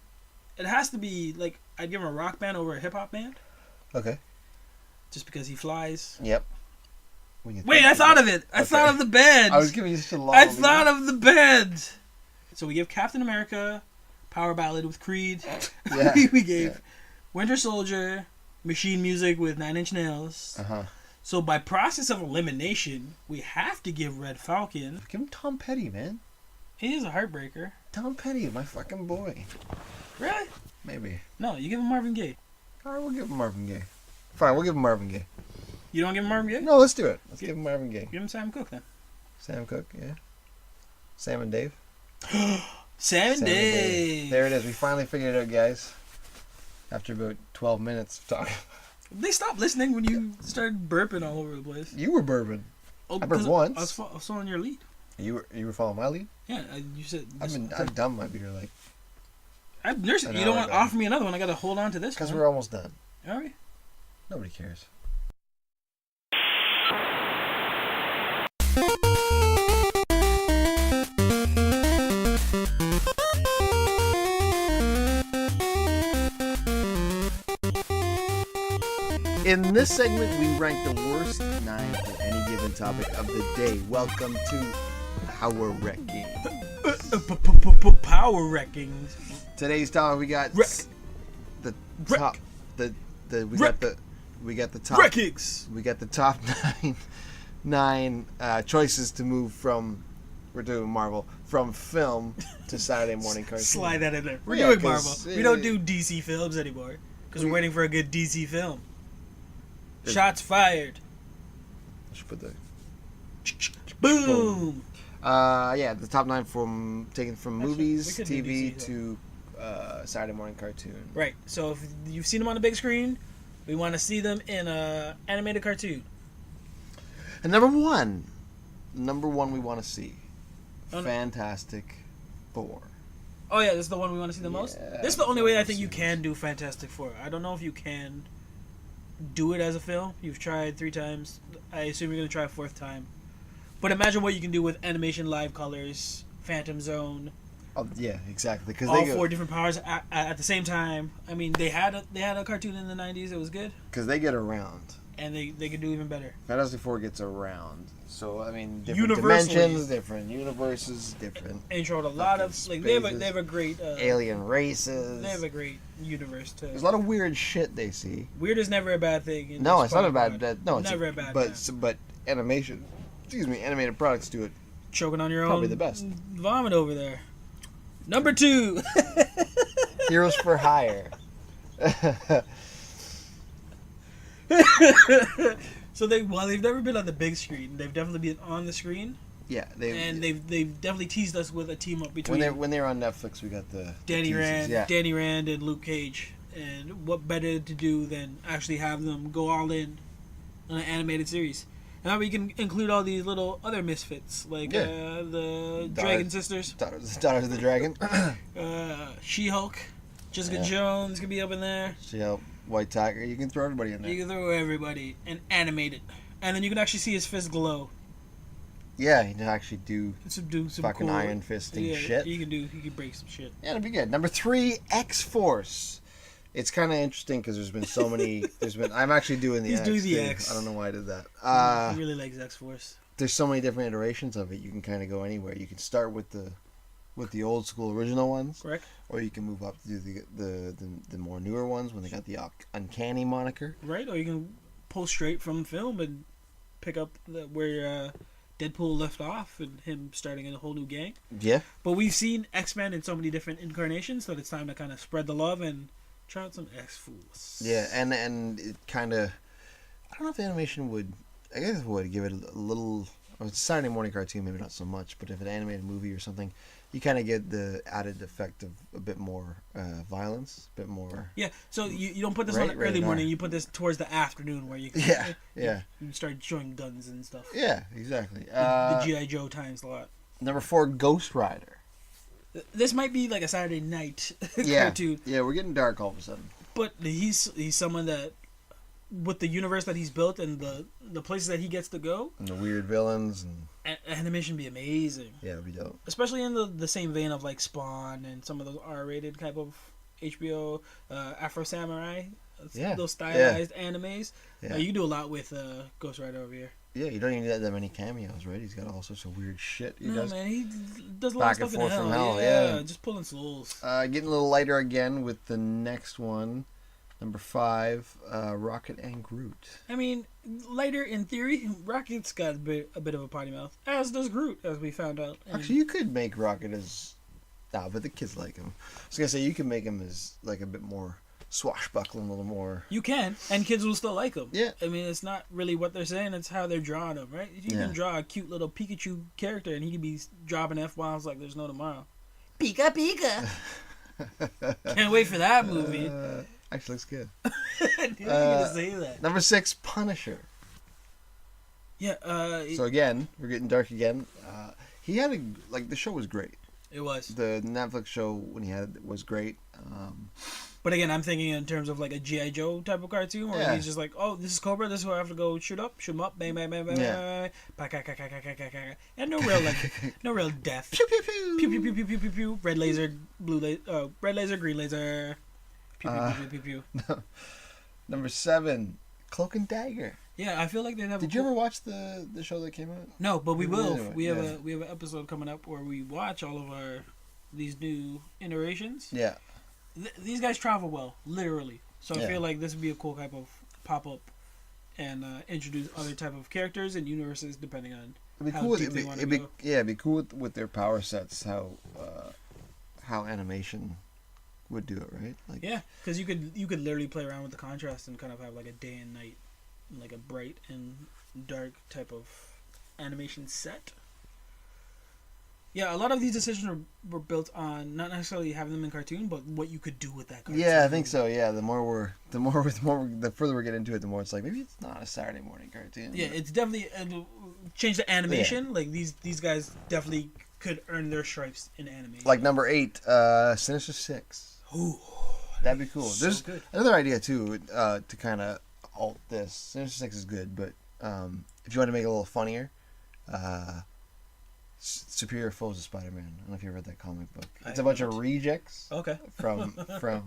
It has to be, like, I'd give him a rock band over a hip-hop band. Okay. Just because he flies. Yep. Wait, I thought of it! I thought of the band! I was giving you such a long... I thought of the band! So we give Captain America... Power ballad with Creed. Yeah. We gave Winter Soldier, machine music with 9 Inch Nails. So by process of elimination, we have to give Red Falcon. Give him Tom Petty, man. He is a heartbreaker. Tom Petty, my fucking boy. Really? Maybe. No, you give him Marvin Gaye. Alright, we'll give him Marvin Gaye. Fine, we'll give him Marvin Gaye. You don't give him Marvin Gaye? No, let's do it. Let's give him Marvin Gaye. Give him Sam Cooke then. Sam Cooke, yeah. Sam and Dave. Sam and Dave. There it is. We finally figured it out, guys. After about 12 minutes of talking. They stopped listening when you started burping all over the place. You were burping. Oh, I burped once. I was following your lead. You were following my lead? Yeah, you said... I've done my beer like... I've nursed it. You don't want to offer me another one. I got to hold on to this one. Because we're almost done. Are we? Nobody cares. In this segment, we rank the worst 9 for any given topic of the day. Welcome to Our Wrecking. Power wrecking. Today's topic we got the top. We got the top. wreckingS. We got the top nine choices to move from. We're doing Marvel from film to Saturday morning cartoon. Slide that in there. We're Yeah, doing Marvel. 'cause, We don't do DC films anymore because we're waiting for a good DC film. Shots fired. I should put the Boom. the top 9 taken from Actually, movies, we could do TV DC, to Saturday morning cartoon. Right. So if you've seen them on the big screen, we want to see them in a animated cartoon. And number one we want to see. Oh, no. Fantastic Four. Oh yeah, this is the one we want to see the most. Yeah, This is the only way I think you can do Fantastic Four. I don't know if you can do it as a film. You've tried 3 times. I assume you're gonna try a 4th time. But imagine what you can do with animation, live colors, Phantom Zone, Oh yeah, exactly. Because all 4 different powers at the same time. I mean, they had a cartoon in the 90s. It was good, because they get around. and they could do even better. Fantastic Four gets around. So I mean, different Universally. dimensions, different universes, different And showed a lot of Fucking they have spaces. a great alien races. they have a great universe too. There's a lot of weird shit they see. Weird is never a bad thing. in No, this it's not a product. bad. No, it's Never a bad But animation, animated products do it. Choking on your own. Probably the best. Vomit over there. Number 2. Heroes for Hire. So while they've never been on the big screen, they've definitely been on the screen, Yeah, they've definitely teased us with a team up between when they're on Netflix, we got the Danny teasers, Rand, yeah. Danny Rand, and Luke Cage. And what better to do than actually have them go all in on an animated series? And that way you can include all these little other misfits like the Dragon Sisters, Daughters of the Dragon. She-Hulk, Jessica Yeah. Jones can be up in there. See how White Tiger. You can throw everybody in there. You can throw everybody and animate it, and then you can actually see his fist glow. Yeah, you can actually do Do some fucking cool, iron fisting shit. You can break some shit. Yeah, it'd be good. Number 3, X-Force. It's kind of interesting because there's been so many. I'm actually doing the He's X. doing the too. X. I don't know why I did that. He really likes X-Force. There's so many different iterations of it. You can kind of go anywhere. You can start with the old school original ones, Correct. or you can move up to the more newer ones when they got the Uncanny moniker. Right, or you can pull straight from film and pick up where Deadpool left off and him starting a whole new gang. Yeah. But we've seen X-Men in so many different incarnations that it's time to kind of spread the love and try out some X-Force. Yeah, and it kind of, I don't know if the animation would, I guess it would give it a little, or it's a Saturday morning cartoon, maybe not so much, but if an animated movie or something, you kind of get the added effect of a bit more violence, a bit more. Yeah, so you don't put this Right, on the early right, morning, no. you put this towards the afternoon where you can Yeah. you start showing guns and stuff. Yeah, exactly. The G.I. Joe time slot. Number 4, Ghost Rider. This might be like a Saturday night Yeah, cartoon, yeah, we're getting dark all of a sudden. but he's someone that, with the universe that he's built and the places that he gets to go, And the weird villains, and animation be amazing. yeah, it'd be dope. Especially in the same vein of like Spawn and some of those R-rated type of HBO Afro Samurai, Yeah, those stylized animes. Yeah. You can do a lot with Ghost Rider over here. Yeah, you don't even need that many cameos, right? He's got all sorts of weird shit he No does. man, he does a lot Back of and stuff in forth hell. from hell, Yeah, yeah. just pulling souls. Getting a little lighter again with the next one. Number 5, Rocket and Groot. I mean, later in theory, Rocket's got a bit of a potty mouth, as does Groot, as we found out. And Actually, you could make Rocket as... Nah, but the kids like him. I was going to say, you can make him as, like, a bit more swashbuckling, a little more... you can, and kids will still like him. Yeah. I mean, it's not really what they're saying; it's how they're drawing him, right? You can draw a cute little Pikachu character, and he can be dropping F-bombs like there's no tomorrow. Pika Pika. Can't wait for that movie. Actually looks good. I knew you were gonna say that. Number 6, Punisher. Yeah. So again, we're getting dark again. He had the show was great. It was. The Netflix show when he had it was great. But again, I'm thinking in terms of like a G.I. Joe type of cartoon where Yeah. he's just like, oh, this is Cobra, this is who I have to go shoot him up, bang, bang, bang, bang, Yeah. bang, and no real death. Pew pew pew. Pew, pew, pew, pew, pew, pew, pew. Red laser, red laser, green laser. Pew, pew, pew, pew, pew, pew. Number 7, Cloak and Dagger. Yeah, I feel like they'd have. Did you ever watch the show that came out? No, but we will. Anyway, We have an episode coming up where we watch all of these new iterations. Yeah. These guys travel well, literally. So I Yeah. feel like this would be a cool type of pop up and introduce other type of characters and universes depending on It'd be how cool. deep they want to go. It'd be cool with their power sets. How animation would do it, right? Like, Yeah, because you could literally play around with the contrast and kind of have like a day and night, like a bright and dark type of animation set. Yeah, a lot of these decisions were built on not necessarily having them in cartoon, but what you could do with that cartoon. Yeah, I think so. Yeah, the further we get into it, the more it's like maybe it's not a Saturday morning cartoon. Yeah, it's definitely change the animation. Like these guys definitely could earn their stripes in animation. Like number 8, Sinister Six. Ooh, That'd be cool. so There's good. another idea too to kind of alt this. Sinister Six is good, but if you want to make it a little funnier, Superior Foes of Spider-Man. I don't know if you ever read that comic book. It's a bunch of rejects Okay. from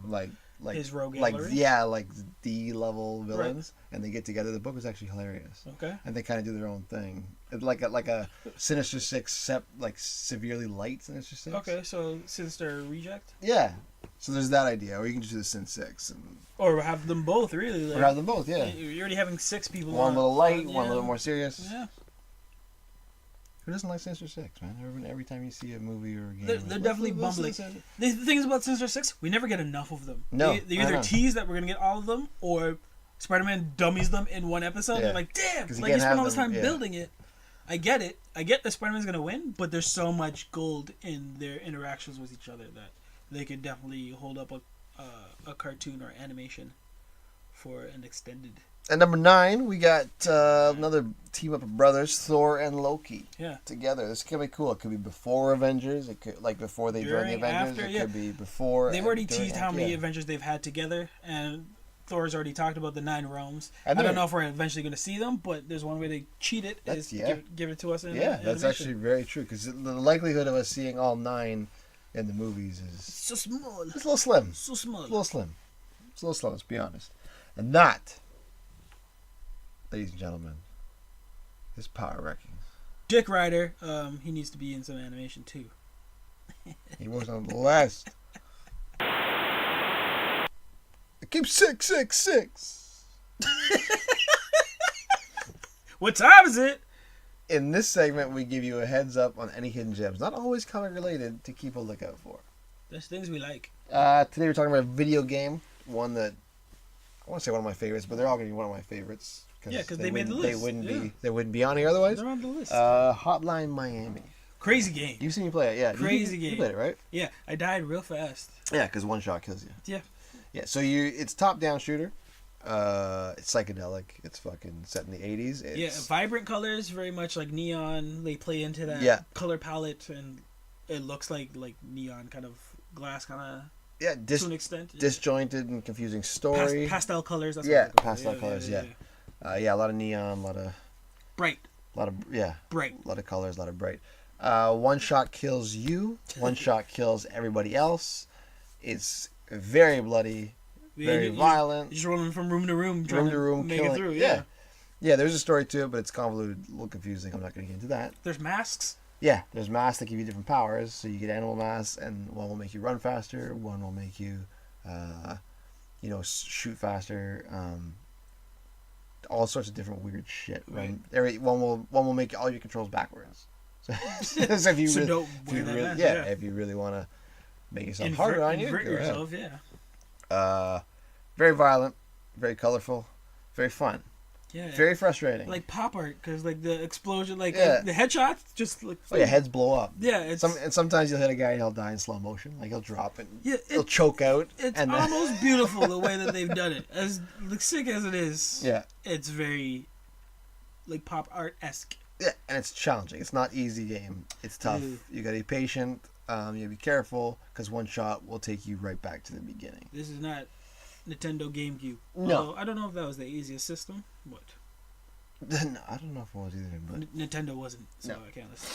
like His rogue like gallery? like D level villains, and they get together. The book was actually hilarious. Okay. And they kind of do their own thing. It's like a Sinister Six, like severely light Sinister Six. Okay, so Sinister Reject? Yeah. So there's that idea, or you can just do the Sin Six, Or have them both, really. Like, or have them both. Yeah. You're already having 6 people One on. little light, yeah. one a little more serious. Yeah. Who doesn't like Sinister Six, man? Every time you see a movie or a game, They're like, definitely let's bumbling. listen. The thing is about Sinister Six, we never get enough of them. No, They I either know. tease that we're going to get all of them, or Spider-Man dummies them in one episode. Yeah. They're like, damn, 'Cause you like can't you spent have all this them, time yeah. building it. I get it. I get that Spider-Man's going to win, but there's so much gold in their interactions with each other that they could definitely hold up a cartoon or animation for an extended. At number 9, we got another team up of brothers, Thor and Loki. Yeah. Together. This could be cool. It could be before Avengers. It could before they join the During, Avengers. after, It yeah. could be before. They've already during, teased how many yeah. Avengers they've had together, and Thor's already talked about the 9 realms. And I don't they're- know if we're eventually going to see them, but there's one way to cheat it is give it to us in Yeah, that's animation. actually very true. Because the likelihood of us seeing all 9 in the movies is so small. it's a little slim. So small. It's a little slim. It's a little slow. Let's be honest. And that, ladies and gentlemen, is Power Wrecking. Dick Rider, he needs to be in some animation too. He was on the last. It keeps 666. What time is it? In this segment, we give you a heads up on any hidden gems, not always comic related, to keep a lookout for. There's things we like. Today we're talking about a video game, one that I want to say one of my favorites, but they're all going to be one of my favorites. Yeah, 'cause they made the list. They wouldn't be on here otherwise. They're on the list. Hotline Miami. Crazy game. You've seen me play it, yeah? Crazy You game. played it, right? Yeah, I died real fast. Yeah, because one shot kills you. Yeah. Yeah, so it's top-down shooter. It's psychedelic. It's fucking set in the 80s. Yeah, vibrant colors, very much like neon. They play into that Yeah. color palette, and it looks like neon kind of glass kind of yeah, to an extent. disjointed and confusing story. Pastel colors. That's Yeah, what they're called. pastel colors, yeah. A lot of neon, a lot of Bright. Bright. a lot of colors, a lot of bright. One shot kills you. One shot kills everybody else. It's very bloody, very violent. You're just rolling from room to room, trying Room to room, make killing. it through. Yeah, there's a story to it, but it's convoluted, a little confusing. I'm not going to get into that. There's masks. Yeah, there's masks that give you different powers. So you get animal masks, and one will make you run faster. One will make you, shoot faster. All sorts of different weird shit. Right. One will make all your controls backwards. So if you So really, don't if you wear that really- mask, yeah, yeah. if you really want to make yourself harder on you, invert go ahead. yourself. Yeah. Very violent, very colorful, very fun, Yeah. very frustrating. like pop art, because like the explosion, like Yeah. the headshots, just like oh yeah, heads blow up. yeah, it's And sometimes you'll hit a guy and he'll die in slow motion. Like he'll drop and yeah, he'll choke out. it's and almost beautiful the way that they've done it. As like, sick as it is, yeah, it's very like pop art esque. yeah, and it's challenging. It's not easy game. It's tough. Mm. You gotta be patient. You gotta be careful because one shot will take you right back to the beginning. This is not Nintendo GameCube. No. Although, I don't know if that was the easiest system, but No, I don't know if it was either, but Nintendo wasn't, so No. I can't listen.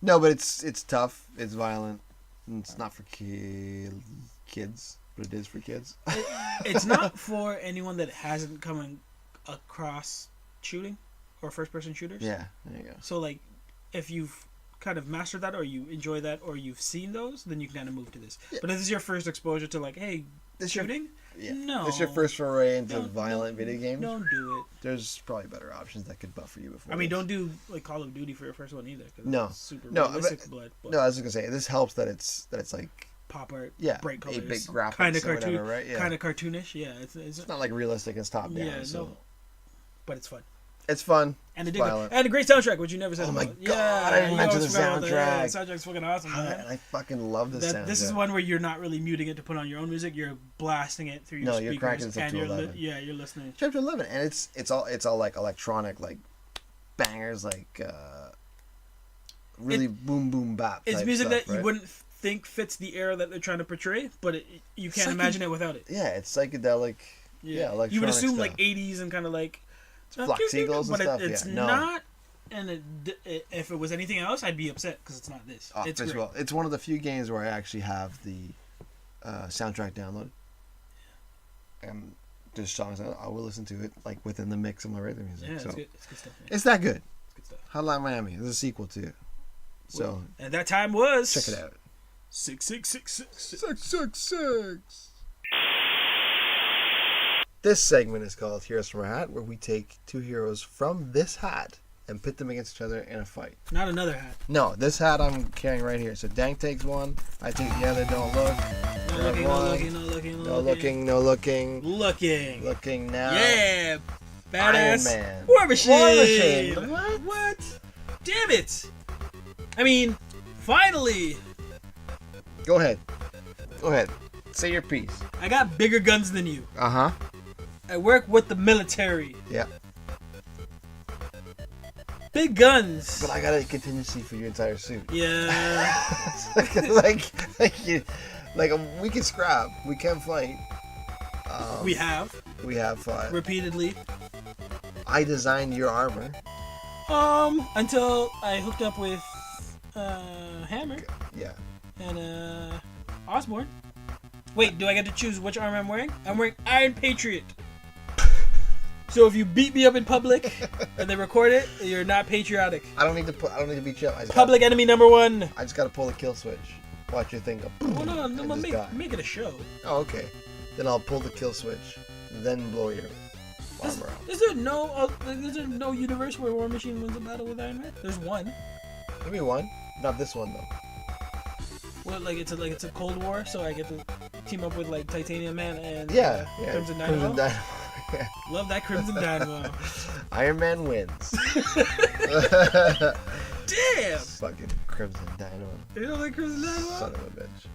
no, but it's tough. It's violent. And it's not for kids, but it is for kids. It's not for anyone that hasn't come across shooting or first-person shooters. Yeah, there you go. So like, if you've kind of mastered that, or you enjoy that, or you've seen those, then you can kind of move to this. Yeah. But if this is your first exposure to like, hey, this shooting, no, this is your first foray into violent video games. Don't do it. There's probably better options that could buffer you before. I mean, don't do like Call of Duty for your first one either. No, it's super realistic blood. But no, I was gonna say this helps that it's like pop art, bright colors, 8-bit graphics, kind of cartoon, whatever, right? Yeah. Kind of cartoonish. Yeah, it's not like realistic. It's top down. Yeah, so. no, but it's fun. It's fun. And a great soundtrack, which you never said. Oh my about. god! I didn't mention the soundtrack. The soundtrack's fucking awesome, man. I fucking love the soundtrack. This is one where you're not really muting it to put on your own music. You're blasting it through your speakers. You're cracking it up to 11. You're listening. Chapter 11, and it's all like electronic, like bangers, like really boom boom bap. It's music stuff, that you wouldn't think fits the era that they're trying to portray, but you can't imagine it without it. Yeah, it's psychedelic. Yeah, electronic. You would assume stuff. like 80s and kind of like. Flux Eagles and stuff. It's not, and if it was anything else, I'd be upset because it's not this. Oh, it's well, it's one of the few games where I actually have the soundtrack downloaded. And there's songs I will listen to it like within the mix of my regular music. Yeah, so it's good. It's good stuff. It's that good. It's good stuff. Hotline Miami. There's a sequel to it. So well, and that time was. Check it out. 66666. This segment is called Heroes from a Hat, where we take two heroes from this hat and pit them against each other in a fight. Not another hat. No, this hat I'm carrying right here. So Dank takes one, I take the other. Don't look. No looking. Looking now. Yeah, badass. Iron Man. War Machine. What? Damn it! I mean, finally. Go ahead. Say your piece. I got bigger guns than you. Uh-huh. I work with the military. Yeah. Big guns. But I got a contingency for your entire suit. Yeah. We can scrap. We can fight. We have fought. repeatedly. I designed your armor. Until I hooked up with Hammer. Yeah. And Osborne. Wait, do I get to choose which armor I'm wearing? I'm wearing Iron Patriot. So if you beat me up in public and they record it, you're not patriotic. I don't need to beat you up. Public enemy number one. I just gotta pull the kill switch. Watch your thing go. Well, no, make it a show. Oh, okay. Then I'll pull the kill switch, then blow your armor out. Is there no universe where War Machine wins a battle with Iron Man? There's one. Give me one. Not this one though. Well, it's a Cold War, so I get to team up with like Titanium Man and Crimson Dynamo. Yeah. Love that Crimson Dynamo. Iron Man wins. Damn. Fucking Crimson Dynamo. You don't like Crimson Dynamo? Son of a bitch.